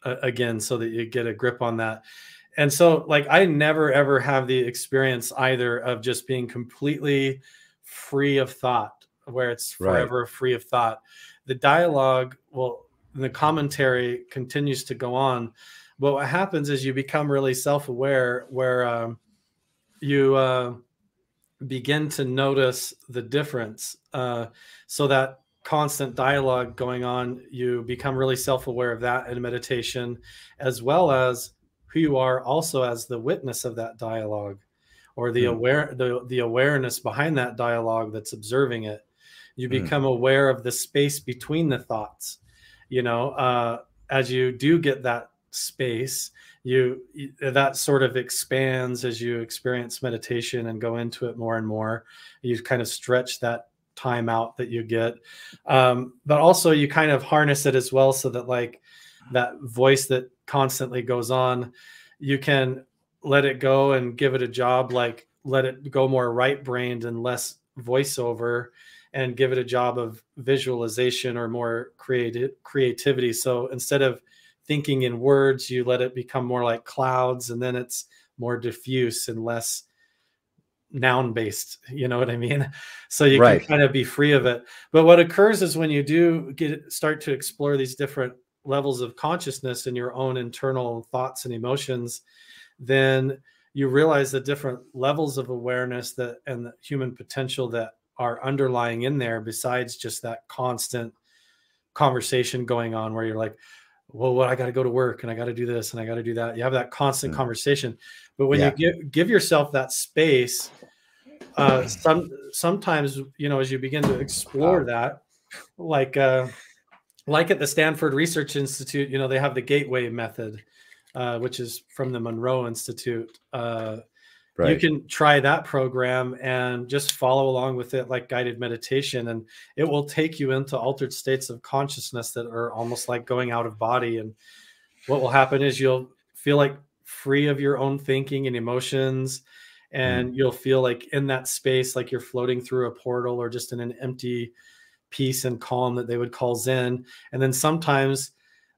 again, so that you get a grip on that. And so like, I never, ever have the experience either of just being completely free of thought, where it's forever free of thought. The dialogue, the commentary continues to go on. But what happens is you become really self-aware, where you begin to notice the difference. So that constant dialogue going on, you become really self-aware of that in meditation, as well as who you are also as the witness of that dialogue, or the awareness behind that dialogue that's observing it. You become aware of the space between the thoughts. As you do get that space, that sort of expands as you experience meditation and go into it more and more. You kind of stretch that time out that you get, but also you kind of harness it as well, so that like that voice that constantly goes on, you can let it go and give it a job, like let it go more right-brained and less voiceover, and give it a job of visualization or more creativity. So instead of thinking in words, you let it become more like clouds, and then it's more diffuse and less noun-based, you know what I mean? So you can kind of be free of it. But what occurs is when you do start to explore these different levels of consciousness in your own internal thoughts and emotions, then you realize the different levels of awareness and the human potential that are underlying in there, besides just that constant conversation going on where you're like, well, I got to go to work and I got to do this and I got to do that. You have that constant conversation. But when you give yourself that space, sometimes, as you begin to explore that, like at the Stanford Research Institute, they have the gateway method, which is from the Monroe Institute. you Right. can try that program and just follow along with it like guided meditation, and it will take you into altered states of consciousness that are almost like going out of body. And what will happen is you'll feel like free of your own thinking and emotions, and you'll feel like in that space like you're floating through a portal or just in an empty peace and calm that they would call Zen. And then sometimes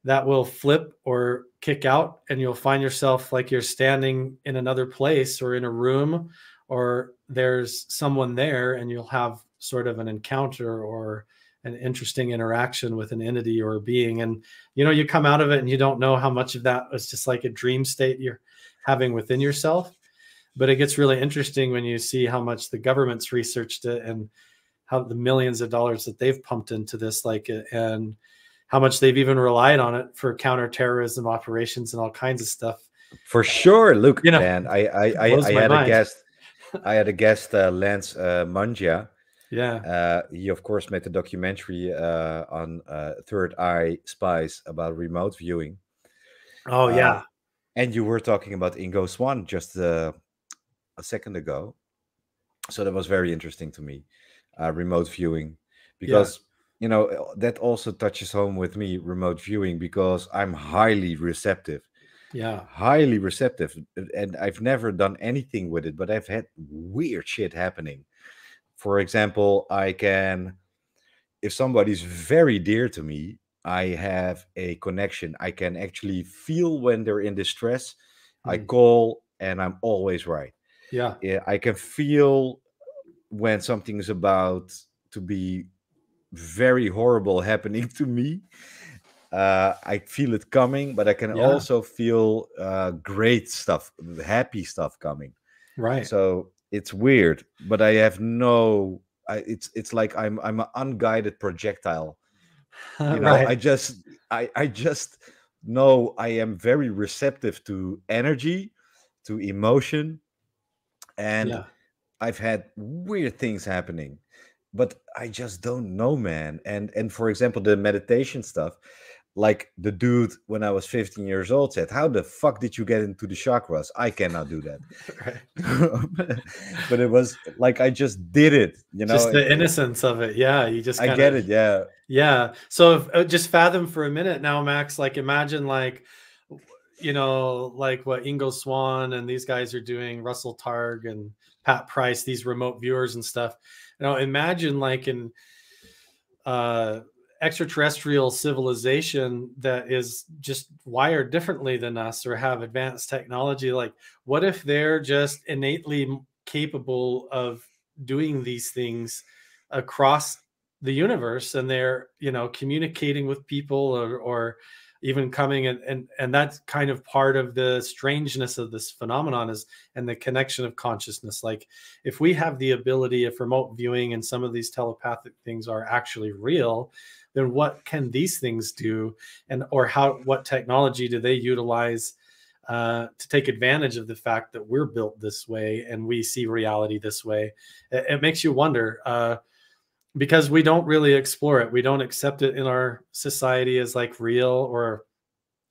that will flip or kick out, and you'll find yourself like you're standing in another place or in a room, or there's someone there, and you'll have sort of an encounter or an interesting interaction with an entity or a being. And, you know, you come out of it and you don't know how much of that was just like a dream state you're having within yourself. But it gets really interesting when you see how much the government's researched it and how the millions of dollars that they've pumped into this, like, and how much they've even relied on it for counterterrorism operations and all kinds of stuff. For sure. Look, You know, man, I blows my had a mind. guest. I had a guest, Lance Mungia. Yeah. He, of course, made the documentary on Third Eye Spies about remote viewing. Oh, yeah. And you were talking about Ingo Swann just a second ago. So that was very interesting to me, remote viewing, because, you know, that also touches home with me, remote viewing, because I'm highly receptive. Yeah. Highly receptive. And I've never done anything with it, but I've had weird shit happening. For example, if somebody's very dear to me, I have a connection. I can actually feel when they're in distress. I call and I'm always right. Yeah. I can feel when something is about to be very horrible happening to me. I feel it coming, but I can also feel great stuff, happy stuff coming. Right. So it's weird, but I have it's like I'm an unguided projectile. You know, Right. I just know I am very receptive to energy, to emotion, and I've had weird things happening, but I just don't know, man. And for example, the meditation stuff, like the dude when I was 15 years old said, "How the fuck did you get into the chakras? I cannot do that." But it was like I just did it, you know. Just the innocence of it. Yeah, you just I get it. Yeah. Yeah. So if, just fathom for a minute now, Max, like imagine like, you know, like what Ingo Swann and these guys are doing, Russell Targ and Pat Price, these remote viewers and stuff. You know, imagine like in extraterrestrial civilization that is just wired differently than us or have advanced technology. Like, what if they're just innately capable of doing these things across the universe, and they're, you know, communicating with people or even coming and that's kind of part of the strangeness of this phenomenon is, and the connection of consciousness. Like if we have the ability, if remote viewing and some of these telepathic things are actually real, then what can these things do? And or what technology do they utilize to take advantage of the fact that we're built this way and we see reality this way? It makes you wonder, because we don't really explore it. We don't accept it in our society as like real or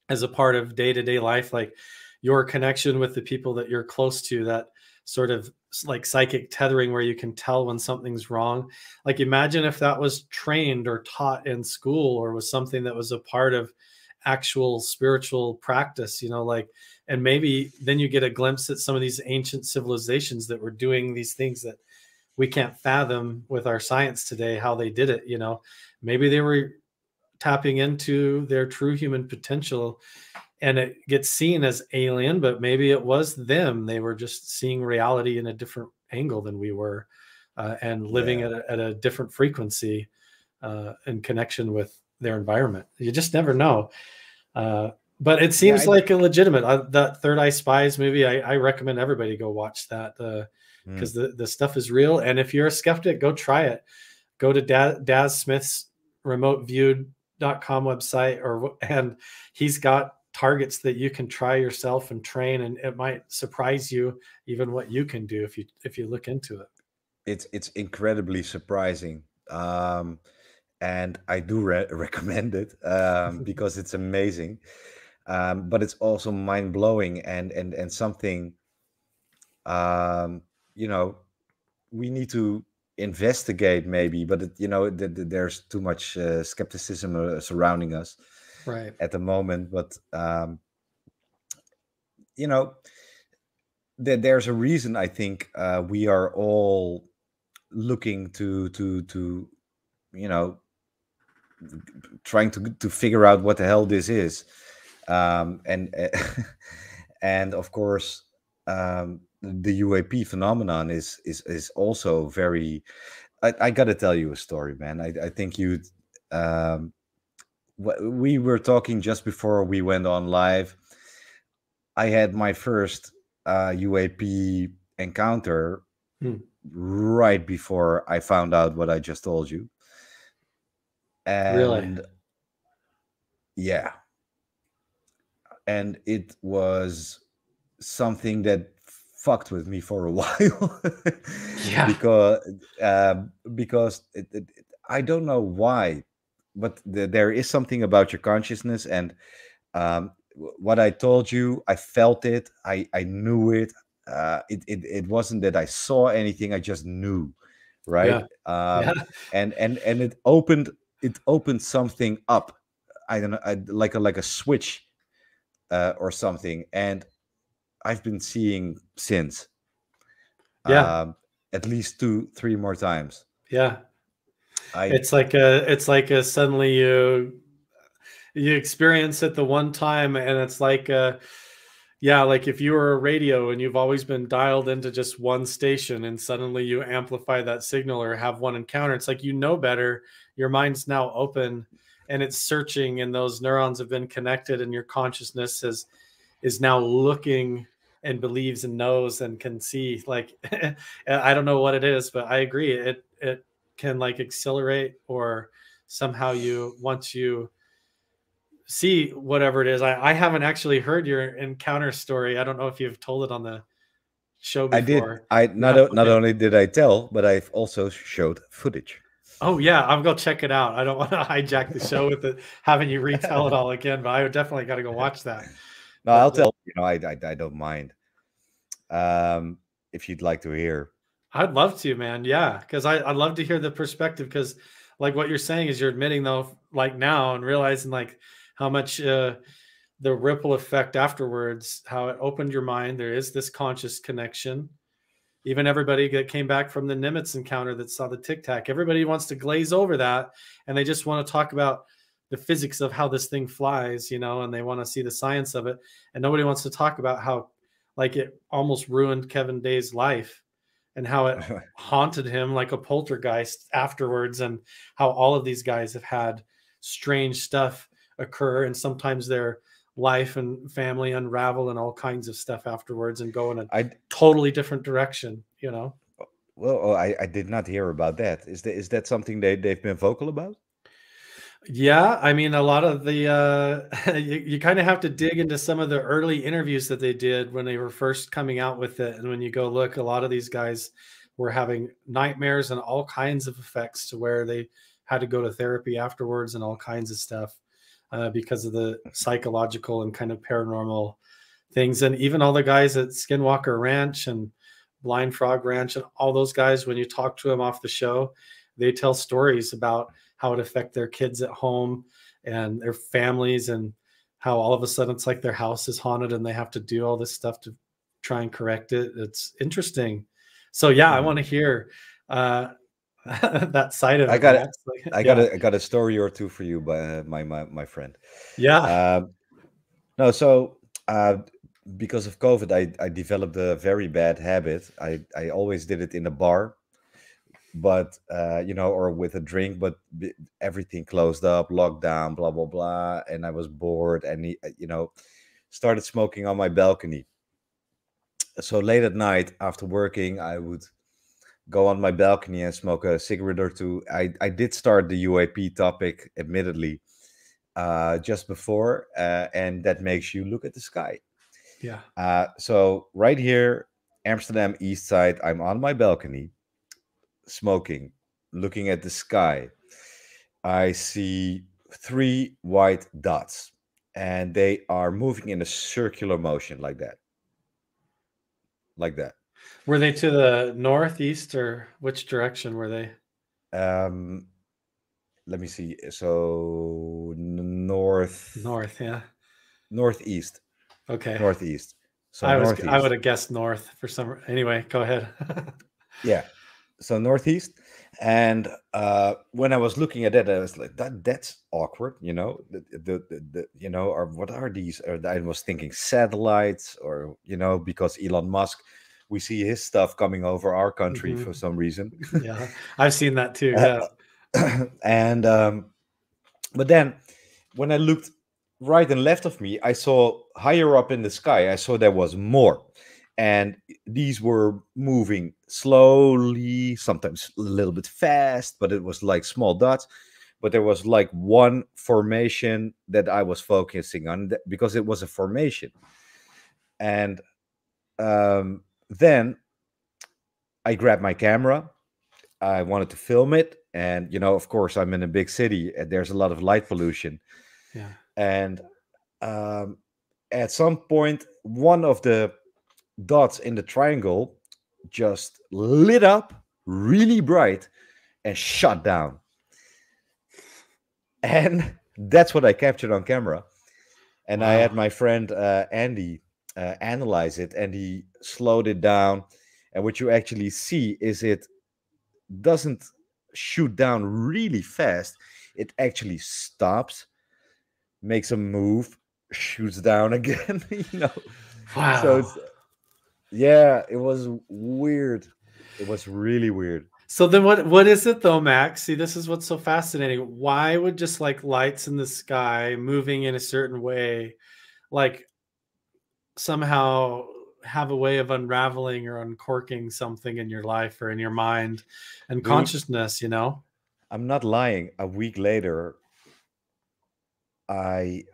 as a part of day-to-day life, like your connection with the people that you're close to, that sort of like psychic tethering where you can tell when something's wrong. Like imagine if that was trained or taught in school or was something that was a part of actual spiritual practice, you know, like, and maybe then you get a glimpse at some of these ancient civilizations that were doing these things that we can't fathom with our science today, how they did it. You know, maybe they were tapping into their true human potential and it gets seen as alien, but maybe it was them. They were just seeing reality in a different angle than we were, and living at a different frequency in connection with their environment. You just never know. But it seems like a legitimate, that Third Eye Spies movie. I recommend everybody go watch that. Because the stuff is real. And if you're a skeptic, go try it. Go to Daz Smith's remoteviewed.com website, and he's got targets that you can try yourself and train, and it might surprise you even what you can do if you look into it. It's incredibly surprising. And I do recommend it because it's amazing. But it's also mind-blowing and something you know, we need to investigate maybe, but there's too much skepticism surrounding us Right. at the moment. But you know, there's a reason I think we are all looking to trying to figure out what the hell this is, and and of course, the UAP phenomenon is also very. I got to tell you a story, man. I think you. Um, we were talking just before we went on live. I had my first UAP encounter Hmm. right before I found out what I just told you. Really? And yeah, and it was something that fucked with me for a while Yeah. because because I don't know why, but there is something about your consciousness, and what I told you, I felt it, I knew it. It wasn't that I saw anything, I just knew, right? Yeah. Yeah. And it opened something up. I don't know, like a switch or something, and I've been seeing since, Yeah. um, at least 2, 3 more times. Yeah. I It's like a suddenly you experience it the one time, and it's like yeah, like if you were a radio and you've always been dialed into just one station and suddenly you amplify that signal or have one encounter, it's like, you know better, your mind's now open and it's searching, and those neurons have been connected, and your consciousness is now looking and believes and knows and can see, like I don't know what it is, but I agree, it can like accelerate, or somehow you, once you see whatever it is. I haven't actually heard your encounter story. I don't know if you've told it on the show I did. before. I You not have? not Okay. only did I tell, but I've also showed footage. Oh yeah, I'll go check it out. I don't want to hijack the show with it, having you retell it all again, but I would definitely got to go watch that. No, But I'll tell. I don't mind. If you'd like to hear. I'd love to, man. Yeah, because I'd love to hear the perspective. Because like what you're saying is, you're admitting though, like now, and realizing like how much the ripple effect afterwards, how it opened your mind. There is this conscious connection. Even everybody that came back from the Nimitz encounter that saw the Tic Tac, everybody wants to glaze over that, and they just want to talk about the physics of how this thing flies, and they want to see the science of it, and nobody wants to talk about how, like, it almost ruined Kevin Day's life, and how it haunted him like a poltergeist afterwards, and how all of these guys have had strange stuff occur, and sometimes their life and family unravel and all kinds of stuff afterwards and go in a I totally different direction. well, I did not hear about that. Is that something they've been vocal about? Yeah, I mean, a lot of the you kind of have to dig into some of the early interviews that they did when they were first coming out with it, and when you go look, a lot of these guys were having nightmares and all kinds of effects, to where they had to go to therapy afterwards and all kinds of stuff, because of the psychological and kind of paranormal things. And even all the guys at Skinwalker Ranch and Blind Frog Ranch and all those guys, when you talk to them off the show, they tell stories about how it affect their kids at home and their families, and how all of a sudden it's like their house is haunted and they have to do all this stuff to try and correct it. It's interesting. So yeah, I Mhm. want to hear that side of I it, got Max. Like, I got yeah. a story or two for you, by my friend. Yeah. Um, no, so because of COVID, I developed a very bad habit. I always did it in a bar, but or with a drink, but everything closed up, locked down, blah blah blah, and I was bored, and started smoking on my balcony. So late at night after working, I would go on my balcony and smoke a cigarette or two. I did start the UAP topic, admittedly, just before, and that makes you look at the sky. Yeah. So right here, Amsterdam East Side, I'm on my balcony, smoking, looking at the sky. I see 3 white dots, and they are moving in a circular motion like that, like that. Were they to the northeast, or which direction were they? Let me see. So northeast. Yeah. Okay. Northeast. So I would northeast. have guessed north for some. Anyway, go ahead. Yeah. So northeast. And when I was looking at that, I was like, that's awkward, or what are these? Or I was thinking satellites, or because Elon Musk, we see his stuff coming over our country for some reason. Yeah, I've seen that too. Yeah. And but then when I looked right and left of me, I saw higher up in the sky, I saw there was more. And these were moving slowly, sometimes a little bit fast, but it was like small dots. But there was like one formation that I was focusing on because it was a formation. And then I grabbed my camera. I wanted to film it. And, of course, I'm in a big city and there's a lot of light pollution. Yeah. And at some point, one of the dots in the triangle just lit up really bright and shut down. And that's what I captured on camera. And I had my friend Andy analyze it, and he slowed it down. And what you actually see is it doesn't shoot down really fast. It actually stops, makes a move, shoots down again. Wow. So it was weird. It was really weird. So then what is it though, Max? See, this is what's so fascinating. Why would just like lights in the sky moving in a certain way, like somehow have a way of unraveling or uncorking something in your life or in your mind and consciousness, I'm not lying. A week later, I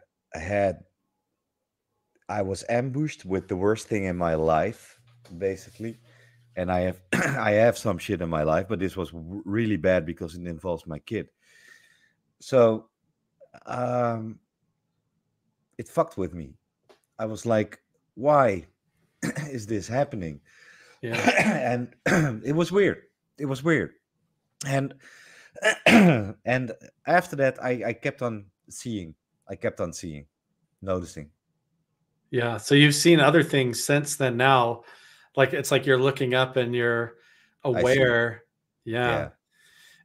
was ambushed with the worst thing in my life, basically. And I have some shit in my life, but this was really bad because it involves my kid. So it fucked with me. I was like, why is this happening? Yeah. And it was weird. And and after that, I kept on seeing. Noticing. Yeah. So you've seen other things since then now. Like it's like you're looking up and you're aware. Yeah.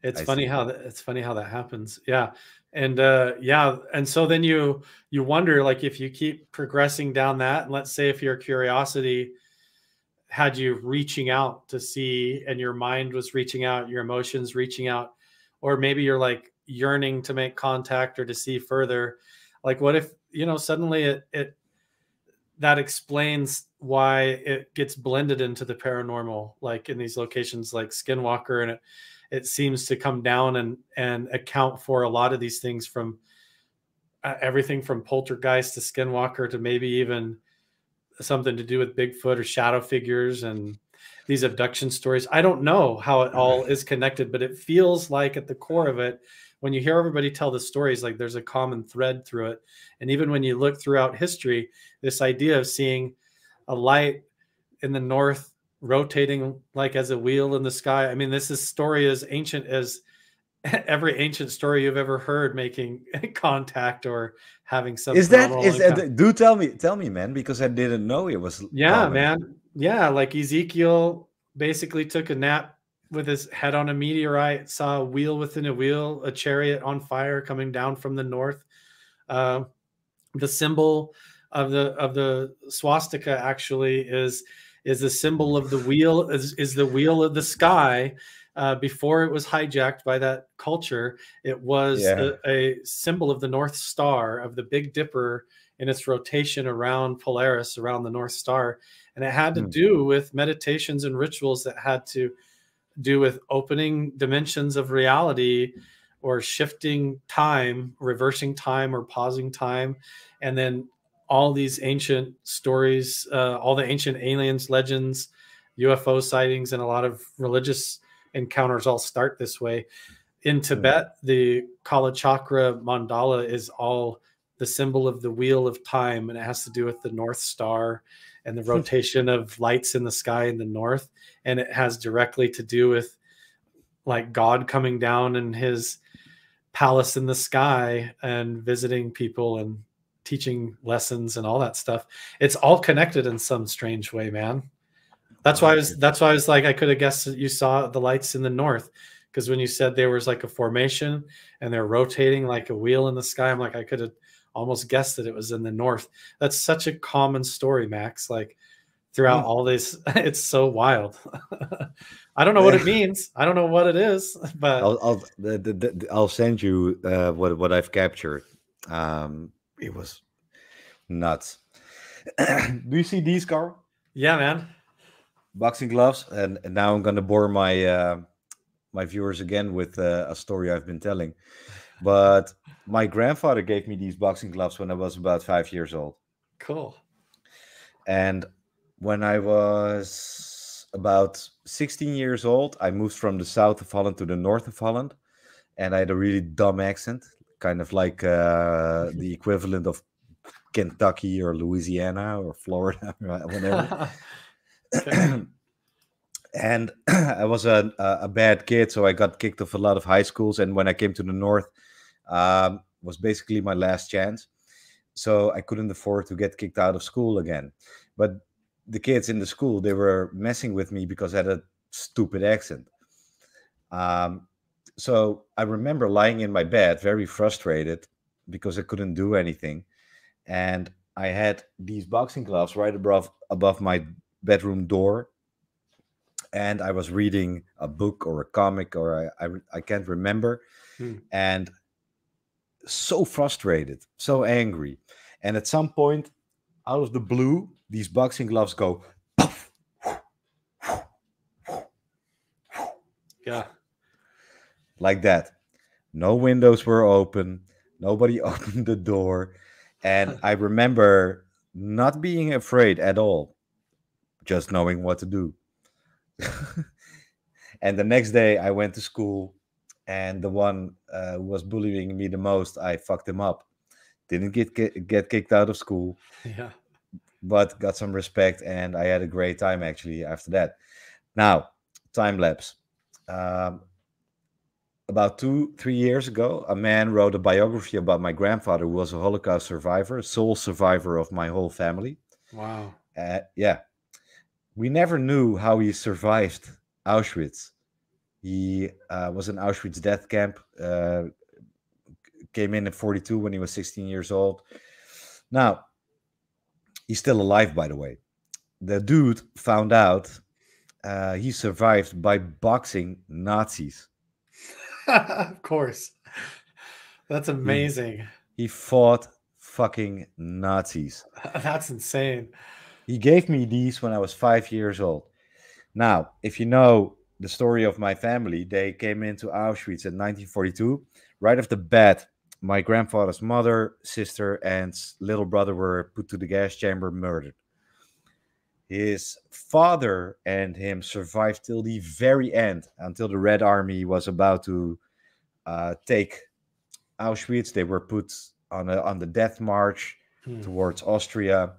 It's funny how that happens. Yeah. And and so then you wonder, like, if you keep progressing down that, and let's say if your curiosity had you reaching out to see, and your mind was reaching out, your emotions reaching out, or maybe you're like yearning to make contact or to see further, like what if suddenly it that explains why it gets blended into the paranormal, like in these locations like Skinwalker, and it seems to come down and account for a lot of these things, from everything from poltergeist to Skinwalker to maybe even something to do with Bigfoot or shadow figures and these abduction stories. I don't know how it all is connected, but it feels like at the core of it, when you hear everybody tell the stories, like there's a common thread through it. And even when you look throughout history, this idea of seeing a light in the north rotating like as a wheel in the sky. I mean, this is story as ancient as every ancient story you've ever heard, making contact or having some. Do tell me, man, because I didn't know it was. Yeah, common. Man. Yeah. Like Ezekiel basically took a nap with his head on a meteorite, saw a wheel within a wheel, a chariot on fire coming down from the north. The symbol of the swastika actually is the symbol of the wheel, is the wheel of the sky. Before it was hijacked by that culture, it was a symbol of the North Star, of the Big Dipper in its rotation around Polaris, around the North Star. And it had to do with meditations and rituals that had to do with opening dimensions of reality, or shifting time, reversing time, or pausing time. And then all these ancient stories, all the ancient aliens, legends, UFO sightings, and a lot of religious encounters all start this way. In Tibet, the Kala Chakra mandala is all the symbol of the wheel of time, and it has to do with the North Star and the rotation of lights in the sky in the north. And it has directly to do with like God coming down in his palace in the sky and visiting people and teaching lessons and all that stuff. It's all connected in some strange way, man. That's why I was like, I could have guessed that you saw the lights in the north, because when you said there was like a formation and they're rotating like a wheel in the sky, I'm like, I could have almost guessed that it was in the north. That's such a common story, Max. Like throughout all this, it's so wild. I don't know what it means. I don't know what it is, but I'll send you what I've captured. It was nuts. Do you see these, Carl? Yeah, man. Boxing gloves, and now I'm gonna bore my my viewers again with a story I've been telling. But my grandfather gave me these boxing gloves when I was about 5 years old. Cool. And when I was about 16 years old, I moved from the south of Holland to the north of Holland, and I had a really dumb accent, kind of like the equivalent of Kentucky or Louisiana or Florida, whatever. And I was a bad kid, so I got kicked off a lot of high schools. And when I came to the north, was basically my last chance. So I couldn't afford to get kicked out of school again. But the kids in the school, they were messing with me because I had a stupid accent. So I remember lying in my bed, very frustrated because I couldn't do anything. And I had these boxing gloves right above my bedroom door. And I was reading a book or a comic, or I can't remember. And so frustrated, so angry. And at some point, out of the blue, these boxing gloves go poof, yeah, like that. No windows were open. Nobody opened the door. And I remember not being afraid at all, just knowing what to do. And the next day I went to school, and the one who was bullying me the most, I fucked him up. Didn't get kicked out of school, yeah, but got some respect, and I had a great time actually after that. Now, time lapse. About 2-3 years ago, a man wrote a biography about my grandfather, who was a Holocaust survivor, sole survivor of my whole family. Wow. Yeah. We never knew how he survived Auschwitz. He was in Auschwitz death camp, came in at 42 when he was 16 years old. Now, he's still alive, by the way. The dude found out he survived by boxing Nazis. Of course. That's amazing. He fought fucking Nazis. That's insane. He gave me these when I was 5 years old. Now, if you know the story of my family, they came into Auschwitz in 1942. Right off the bat, my grandfather's mother, sister, and little brother were put to the gas chamber, murdered. His father and him survived till the very end, until the Red Army was about to take Auschwitz. They were put on the death march towards Austria.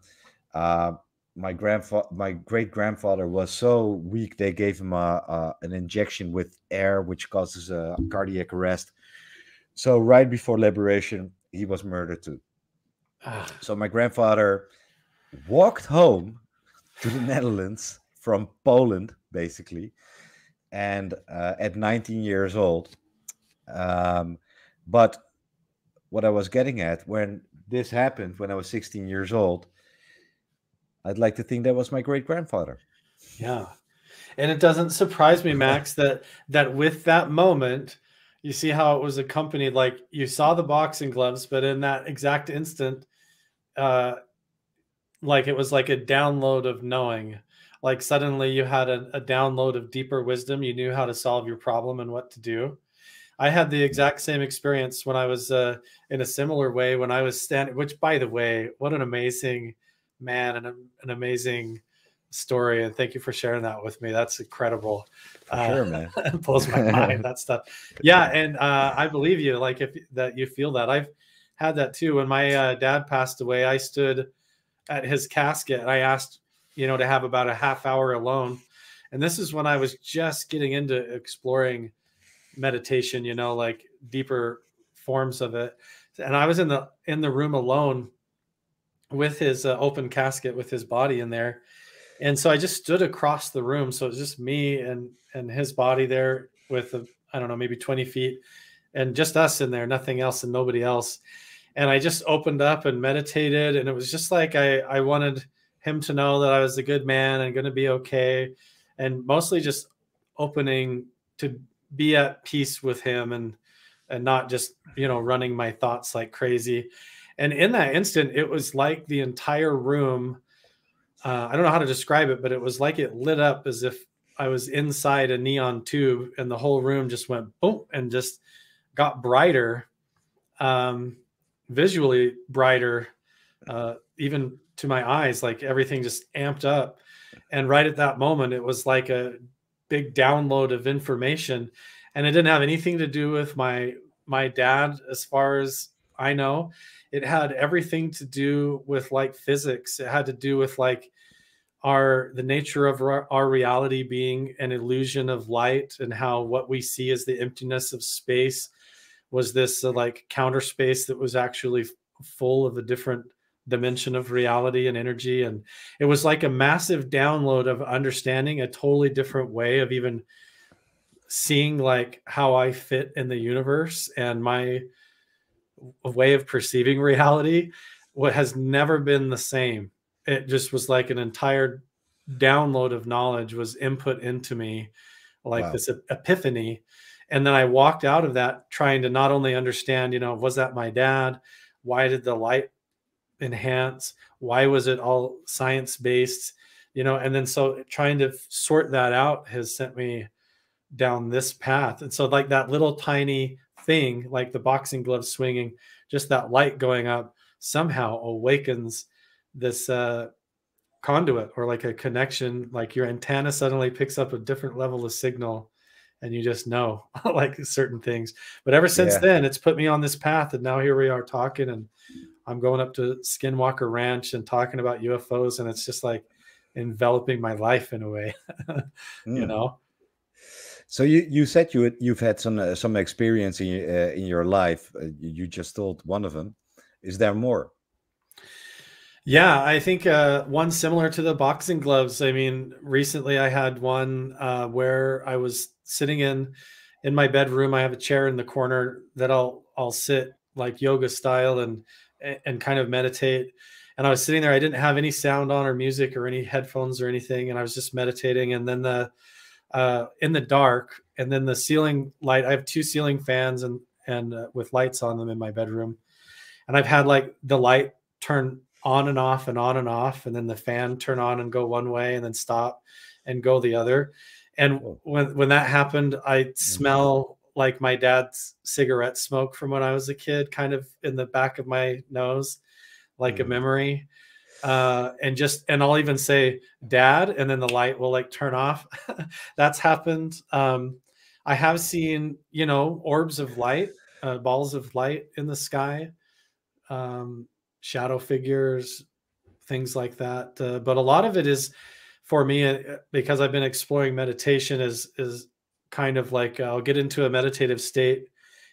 My great grandfather was so weak, they gave him an injection with air, which causes a cardiac arrest. So right before liberation, he was murdered too. So my grandfather walked home to the Netherlands from Poland, basically, and at 19 years old. But what I was getting at, when this happened, when I was 16 years old, I'd like to think that was my great grandfather. Yeah. And it doesn't surprise me, Max, that with that moment, you see how it was accompanied, like you saw the boxing gloves, but in that exact instant, like it was like a download of knowing. Like suddenly you had a download of deeper wisdom. You knew how to solve your problem and what to do. I had the exact same experience when I was in a similar way when I was standing, which, by the way, what an amazing man and an amazing story. And thank you for sharing that with me. That's incredible. Sure, man. It blows my mind, that stuff. Yeah. And I believe you, like that you feel that. I've had that too. When my dad passed away, I stood at his casket. I asked, to have about a half hour alone. And this is when I was just getting into exploring meditation, like deeper forms of it. And I was in the room alone with his open casket with his body in there. And so I just stood across the room. So it was just me and his body there with, I don't know, maybe 20 feet, and just us in there, nothing else and nobody else. And I just opened up and meditated. And it was just like I wanted him to know that I was a good man and going to be okay. And mostly just opening to be at peace with him and not just, running my thoughts like crazy. And in that instant, it was like the entire room, I don't know how to describe it, but it was like it lit up as if I was inside a neon tube, and the whole room just went boom and just got brighter, visually brighter, even to my eyes, like everything just amped up. And right at that moment, it was like a big download of information. And it didn't have anything to do with my dad, as far as I know. It had everything to do with like physics. It had to do with like the nature of our reality being an illusion of light, and how what we see as the emptiness of space was this like counter space that was actually full of a different dimension of reality and energy. And it was like a massive download of understanding a totally different way of even seeing like how I fit in the universe, and my way of perceiving reality, what has never been the same. It just was like an entire download of knowledge was input into me, like Wow. this epiphany. And then I walked out of that trying to not only understand, was that my dad? Why did the light enhance? Why was it all science-based? And then so trying to sort that out has sent me down this path. And so like that little tiny thing, like the boxing glove swinging, just that light going up somehow awakens this conduit, or like a connection, like your antenna suddenly picks up a different level of signal, and you just know like certain things. But ever since Yeah. then, it's put me on this path, and now here we are talking, and I'm going up to Skinwalker Ranch and talking about UFOs, and it's just like enveloping my life in a way. So you said you've had some experience in your life. You just told one of them. Is there more? Yeah, I think one similar to the boxing gloves. I mean, recently I had one where I was sitting in my bedroom. I have a chair in the corner that I'll sit like yoga style and kind of meditate. And I was sitting there. I didn't have any sound on or music or any headphones or anything, and I was just meditating. And then in the dark, and then the ceiling light. I have two ceiling fans and with lights on them in my bedroom, and I've had like the light turn on and off and on and off, and then the fan turn on and go one way and then stop and go the other. And when that happened, I smell like my dad's cigarette smoke from when I was a kid, kind of in the back of my nose, like a memory. And I'll even say dad, and then the light will like turn off. That's happened. I have seen, orbs of light, balls of light in the sky, shadow figures, things like that. But a lot of it is, for me, because I've been exploring meditation, is kind of like I'll get into a meditative state,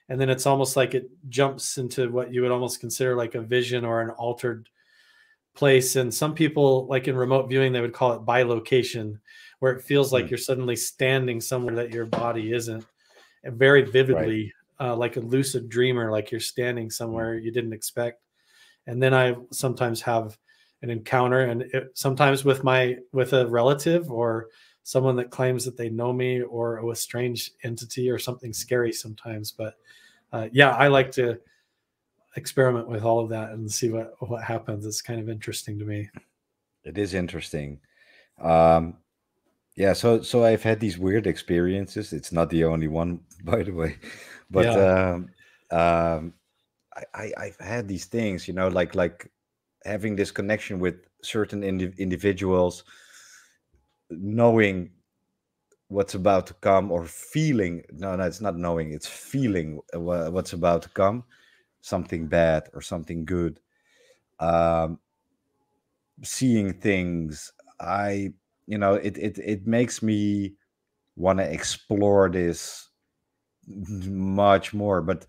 and then it's almost like it jumps into what you would almost consider like a vision or an altered place. And some people, like in remote viewing, they would call it bilocation, where it feels like you're suddenly standing somewhere that your body isn't, and very vividly, like a lucid dreamer, like you're standing somewhere you didn't expect. And then I sometimes have an encounter, and sometimes with a relative or someone that claims that they know me, or a strange entity or something scary sometimes. But yeah, I like to experiment with all of that and see what happens. It's kind of interesting to me. It is interesting. Yeah, so I've had these weird experiences. It's not the only one, by the way, but I've had these things, like having this connection with certain individuals, knowing what's about to come, or feeling. No, it's not knowing; it's feeling what's about to come. something bad or something good, um, seeing things. It makes me want to explore this much more, but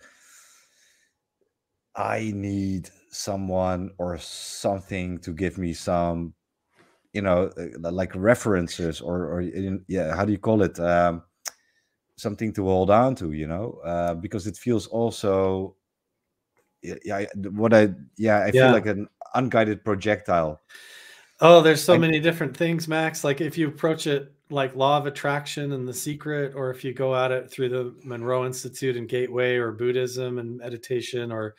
I need someone or something to give me some, like references, yeah, how do you call it? Something to hold on to, because it feels also, I feel like an unguided projectile. Oh, there's so many different things, Max. Like if you approach it like law of attraction and The Secret, or if you go at it through the Monroe Institute and Gateway, or Buddhism and meditation, or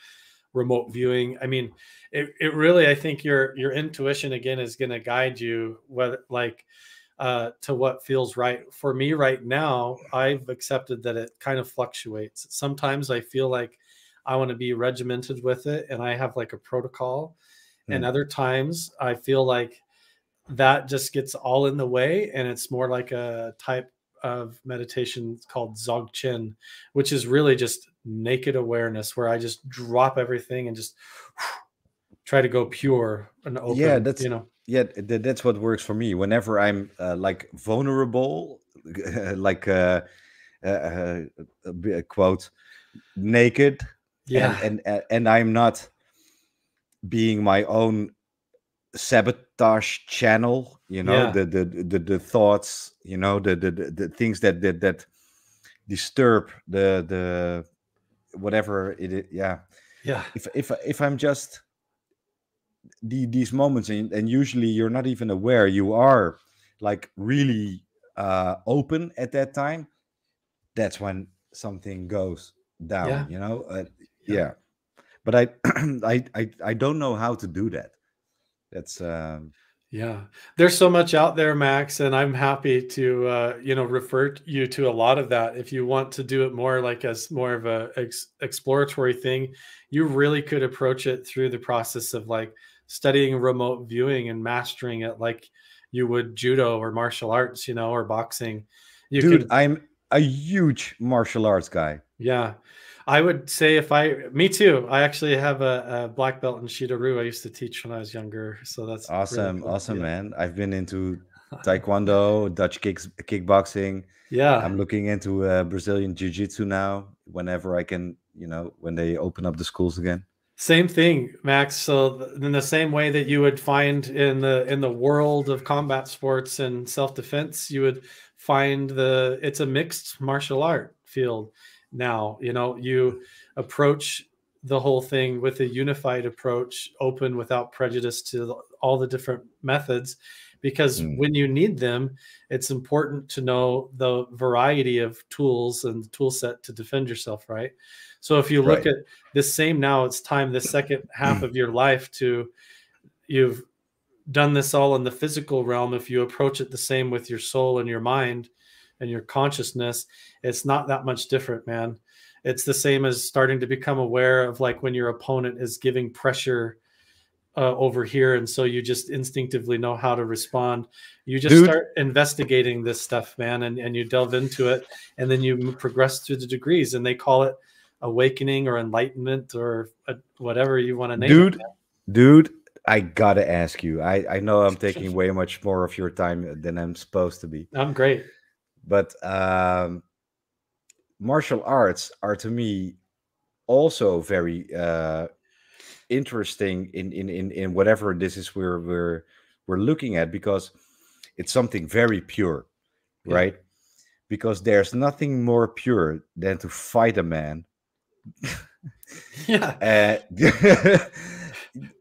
remote viewing. I mean, it really, I think your intuition again is going to guide you, whether to what feels right. For me right now, I've accepted that it kind of fluctuates. Sometimes I feel like I want to be regimented with it and I have like a protocol. And other times I feel like that just gets all in the way, and it's more like a type of meditation called Dzogchen, which is really just naked awareness, where I just drop everything and just try to go pure and open. Yeah, that's what works for me. Whenever I'm like vulnerable, like quote, naked, and I'm not being my own sabotage channel, the thoughts, the things that disturb the whatever it is. If I'm just these moments, and usually you're not even aware, you are like really open at that time, that's when something goes down. But I don't know how to do that. That's there's so much out there, Max, and I'm happy to refer you to a lot of that. If you want to do it more like as more of a exploratory thing, you really could approach it through the process of like studying remote viewing and mastering it like you would judo or martial arts, or boxing. I'm a huge martial arts guy. Yeah. I would say me too. I actually have a black belt in Shido-ryu I used to teach when I was younger. So that's awesome. Really cool. Awesome, man. I've been into Taekwondo, Dutch kickboxing. Yeah. I'm looking into Brazilian Jiu-Jitsu now, whenever I can, when they open up the schools again. Same thing, Max. So in the same way that you would find in the world of combat sports and self-defense, you would find it's a mixed martial art field. Now, you approach the whole thing with a unified approach, open without prejudice to all the different methods, because when you need them, it's important to know the variety of tools and the tool set to defend yourself, right? So if you look at this now, it's time, the second half of your life, you've done this all in the physical realm. If you approach it the same with your soul and your mind and your consciousness, it's not that much different, man. It's the same as starting to become aware of like when your opponent is giving pressure over here, and so you just instinctively know how to respond. You just start investigating this stuff, man, and you delve into it, and then you progress through the degrees, and they call it awakening or enlightenment or whatever you want to name it. Dude, I gotta ask you. I know I'm taking way much more of your time than I'm supposed to be. I'm great. But martial arts are to me also very interesting in whatever this is we're looking at, because it's something very pure, right? Because there's nothing more pure than to fight a man.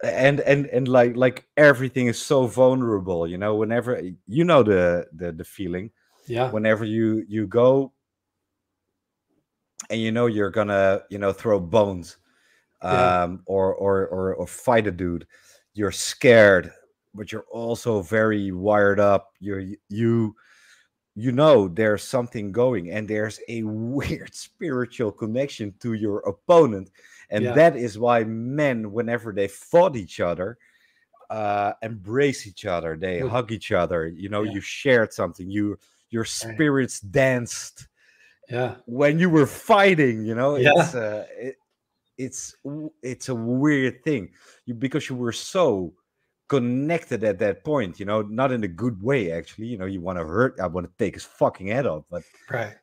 And like everything is so vulnerable, whenever the feeling, whenever you go and you're gonna throw bones, or fight a dude, you're scared, but you're also very wired up. There's something going, and there's a weird spiritual connection to your opponent, and that is why men, whenever they fought each other, embrace each other, they hug each other. You shared something. Your spirits danced. When you were fighting, it's a weird thing, because you were so connected at that point, not in a good way, actually. You want to hurt, I want to take his fucking head off, but Right.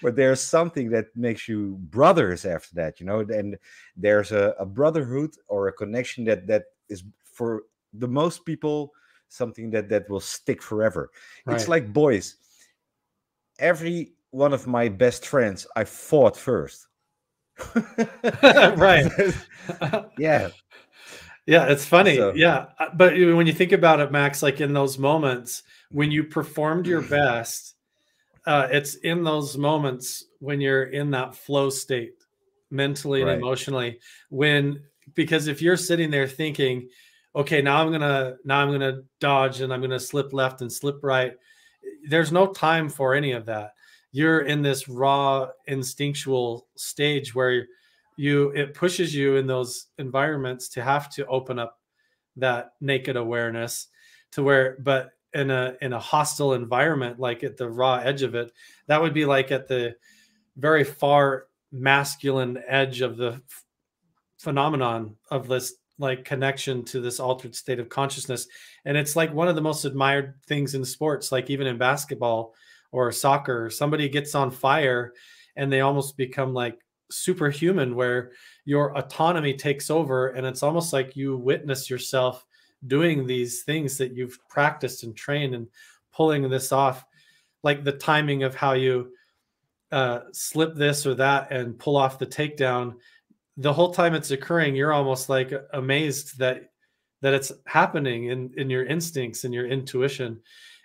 but there's something that makes you brothers after that, and there's a brotherhood or a connection that is, for the most people, something that will stick forever. It's Right. like boys. Every one of my best friends, I fought first. Right. Yeah. Yeah, it's funny. So Yeah, but when you think about it, Max, like in those moments when you performed your best, it's in those moments when you're in that flow state, mentally and right, emotionally. Because if you're sitting there thinking, okay, now I'm gonna dodge and I'm gonna slip left and slip right, there's no time for any of that. You're in this raw instinctual stage where it pushes you in those environments to have to open up that naked awareness to where, but in a hostile environment, like at the raw edge of it, that would be like at the very far masculine edge of the phenomenon of this like connection to this altered state of consciousness. And it's like one of the most admired things in sports, like even in basketball or soccer, somebody gets on fire and they almost become like superhuman, where your autonomy takes over. And it's almost like you witness yourself doing these things that you've practiced and trained and pulling this off, like the timing of how you slip this or that and pull off the takedown. The whole time it's occurring, you're almost like amazed that it's happening in your instincts and your intuition.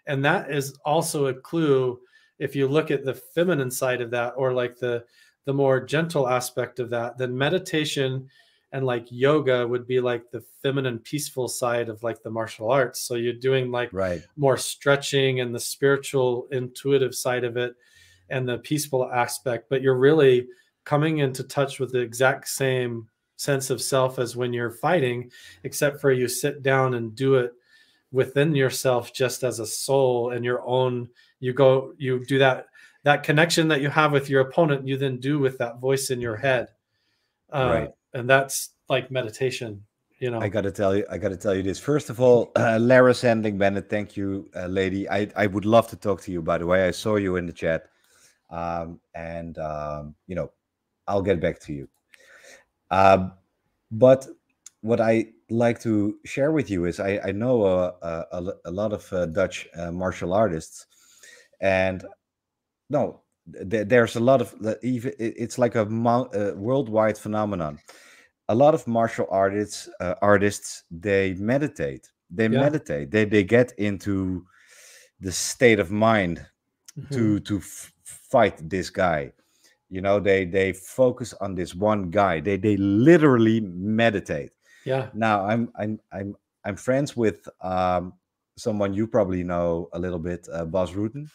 And that is also a clue, if you look at the feminine side of that, or like the more gentle aspect of that, then meditation and like yoga would be like the feminine peaceful side of like the martial arts. So you're doing like right, more stretching and the spiritual intuitive side of it and the peaceful aspect, but you're really coming into touch with the exact same sense of self as when you're fighting, except for you sit down and do it within yourself, just as a soul and your own. You do that connection that you have with your opponent, you then do with that voice in your head. right. And that's like meditation, I gotta tell you this. First of all, Lara Sandling Bennett, thank you, lady. I would love to talk to you, by the way. I saw you in the chat. And I'll get back to you. But what I like to share with you is I know a lot of Dutch martial artists, and no, there's a lot of it's like a worldwide phenomenon. A lot of martial artists, they meditate. They Yeah. meditate. They get into the state of mind Mm-hmm. to fight this guy. They focus on this one guy. They literally meditate. Yeah. Now I'm friends with someone you probably know a little bit, Bas Rutten.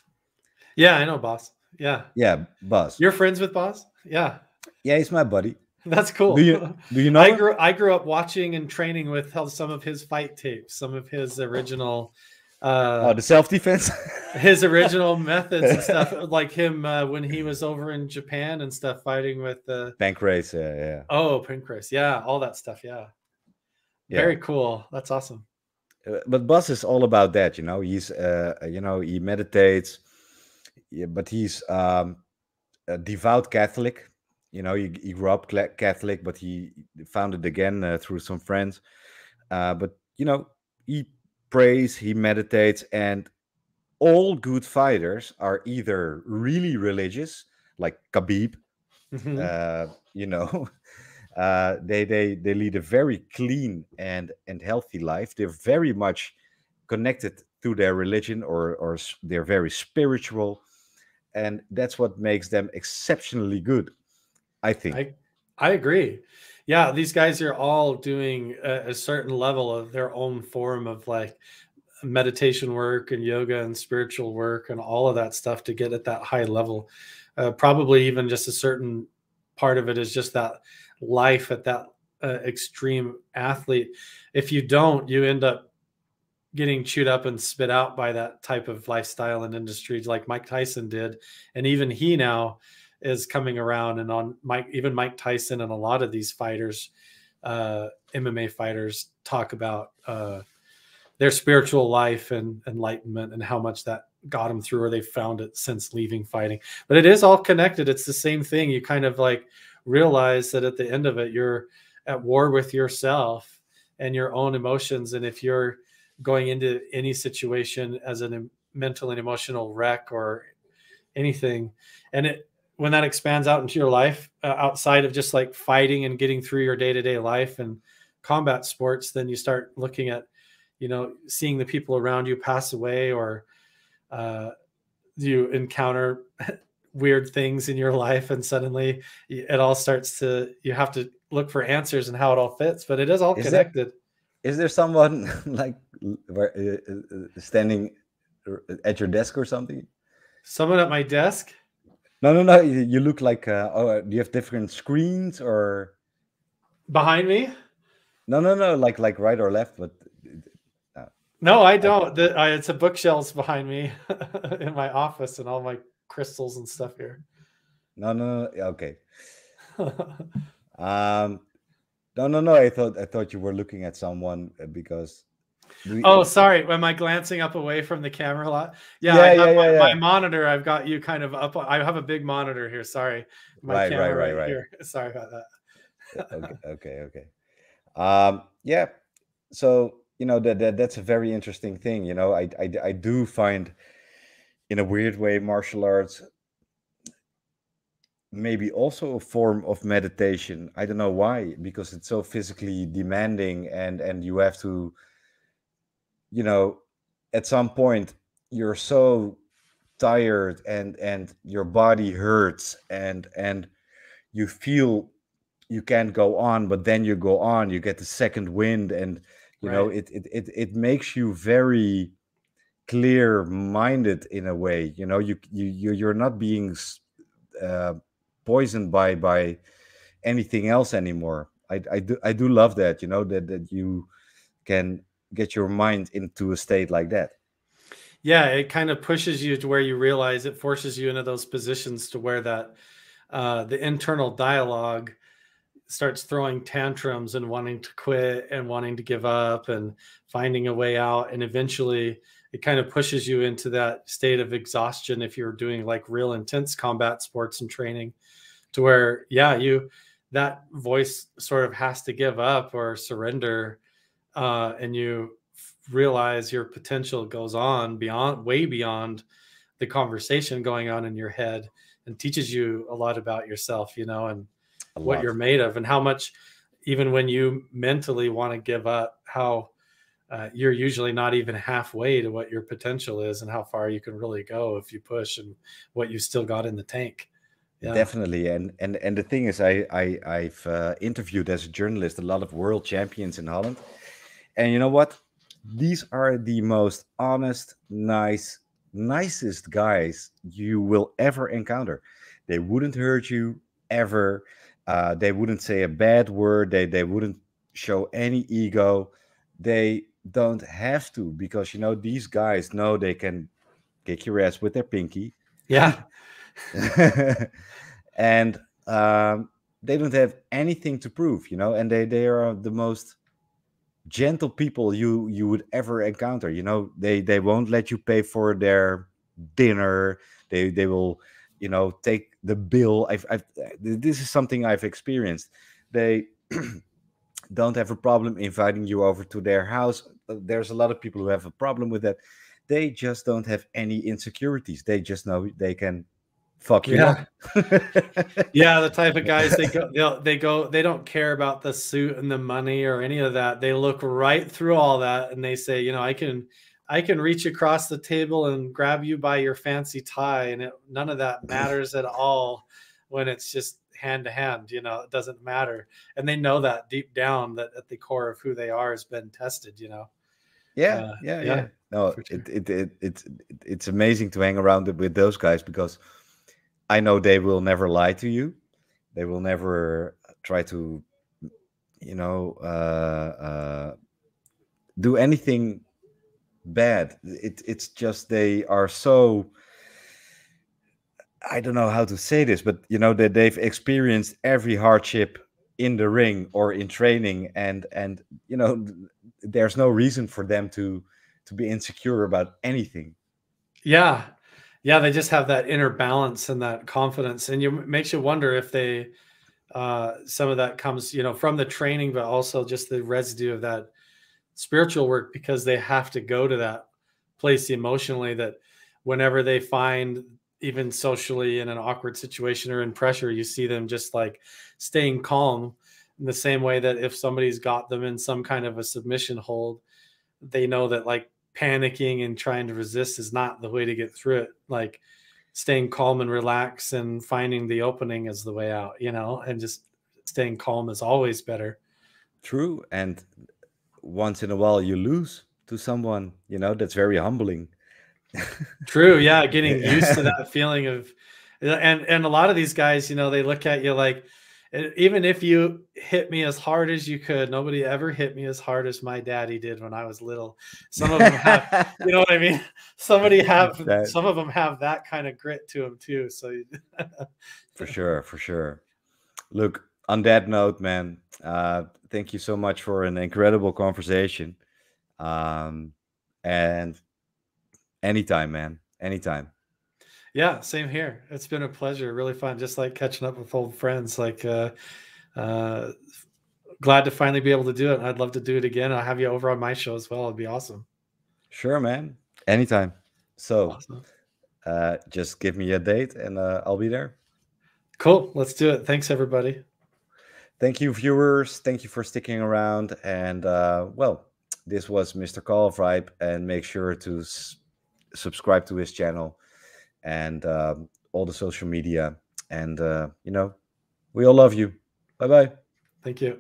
Yeah, I know Boss. Yeah. Yeah, Bas. You're friends with Boss? Yeah. Yeah, he's my buddy. That's cool. Do you know him? I grew up watching and training with some of his fight tapes, some of his original the self-defense. his original methods and stuff, like him when he was over in Japan and stuff, fighting with Pancrase, yeah. Oh, Pancrase, yeah, all that stuff, yeah. Very cool. That's awesome. But Bas is all about that, He's he meditates, but he's a devout Catholic. He grew up Catholic, but he found it again through some friends. But he prays, he meditates, and all good fighters are either really religious, like Khabib. Mm-hmm. They lead a very clean and healthy life. They're very much connected to their religion, or they're very spiritual, and that's what makes them exceptionally good, I think. I agree. Yeah, these guys are all doing a certain level of their own form of like meditation work and yoga and spiritual work and all of that stuff to get at that high level. Probably even just a certain part of it is just that life at that extreme athlete. If you don't, you end up getting chewed up and spit out by that type of lifestyle and industry, like Mike Tyson did. And even he now is coming around, and on even Mike Tyson and a lot of these fighters, MMA fighters, talk about their spiritual life and enlightenment and how much that got them through, or they found it since leaving fighting. But it is all connected. It's the same thing. You kind of like realize that at the end of it, you're at war with yourself and your own emotions. And if you're going into any situation as a mental and emotional wreck or anything, and when that expands out into your life, outside of just like fighting and getting through your day-to-day life and combat sports, then you start looking at, seeing the people around you pass away, or you encounter weird things in your life, and suddenly it all starts to, you have to look for answers and how it all fits, but it is all connected. Is there someone like standing at your desk or something? Someone at my desk? No. You look like, do you have different screens or? Behind me? No, like right or left, but. No, I don't. It's a bookshelves behind me in my office, and all my crystals and stuff here. No. Okay. No. I thought you were looking at someone because. Oh, sorry. Am I glancing up away from the camera a lot? Yeah. My monitor. I've got you kind of up. I have a big monitor here. Sorry, my camera right here. Sorry about that. Okay. Yeah. So. That's a very interesting thing. I do find, in a weird way, martial arts maybe also a form of meditation. I don't know why, because it's so physically demanding, and you have to, at some point you're so tired and your body hurts and you feel you can't go on, but then you go on, you get the second wind, and it makes you very clear-minded in a way. You're not being poisoned by anything else anymore. I do love that. That you can get your mind into a state like that. Yeah, it kind of pushes you to where you realize, it forces you into those positions to where that the internal dialogue starts throwing tantrums and wanting to quit and wanting to give up and finding a way out. And eventually it kind of pushes you into that state of exhaustion if you're doing like real intense combat sports and training, to where, that voice sort of has to give up or surrender. And you realize your potential goes on way beyond the conversation going on in your head, and teaches you a lot about yourself, and what you're made of, and how much, even when you mentally want to give up, how you're usually not even halfway to what your potential is, and how far you can really go if you push, and what you still got in the tank. Yeah. Definitely. And the thing is, I've interviewed as a journalist a lot of world champions in Holland, and you know what? These are the most honest, nicest guys you will ever encounter. They wouldn't hurt you ever. They wouldn't say a bad word. They wouldn't show any ego. They don't have to, because these guys know they can kick your ass with their pinky. Yeah. And they don't have anything to prove, and they are the most gentle people you would ever encounter. They won't let you pay for their dinner. They will take the bill. This is something I've experienced. They don't have a problem inviting you over to their house. There's a lot of people who have a problem with that. They just don't have any insecurities. They just know they can fuck you up. Yeah, the type of guys, they don't care about the suit and the money or any of that. They look right through all that, and they say, I can reach across the table and grab you by your fancy tie, and none of that matters at all when it's just hand to hand. It doesn't matter, and they know that deep down, that at the core of who they are has been tested. Yeah. No, sure. It's amazing to hang around with those guys, because I know they will never lie to you. They will never try to, do anything bad. It's just they are so I don't know how to say this, but you know that they've experienced every hardship in the ring or in training, and you know there's no reason for them to be insecure about anything. Yeah. Yeah, they just have that inner balance and that confidence, and you makes you wonder if they some of that comes, you know, from the training, but also just the residue of that spiritual work, because they have to go to that place emotionally that whenever they find, even socially, in an awkward situation or in pressure, you see them just like staying calm in the same way that if somebody's got them in some kind of a submission hold, they know that like panicking and trying to resist is not the way to get through it. Like staying calm and relax and finding the opening is the way out, you know, and just staying calm is always better. True, and once in a while you lose to someone, you know, that's very humbling. True. Yeah. Getting used to that feeling of, and a lot of these guys, you know, they look at you like, even if you hit me as hard as you could, nobody ever hit me as hard as my daddy did when I was little. Some of them have, you know what I mean? Some of them have that kind of grit to them too. So For sure, for sure. Look, on that note, man, thank you so much for an incredible conversation. And anytime, man, anytime. yeah, same here. It's been a pleasure. Really fun. Just like catching up with old friends. Like, uh, glad to finally be able to do it. I'd love to do it again. I'll have you over on my show as well. It'd be awesome. Sure, man, anytime. So, Awesome. just give me a date and I'll be there. Cool. Let's do it. Thanks, everybody. Thank you, viewers. Thank you for sticking around. And well, this was Mr. Colvripe, and make sure to subscribe to his channel and all the social media. And you know, we all love you. Bye bye. Thank you.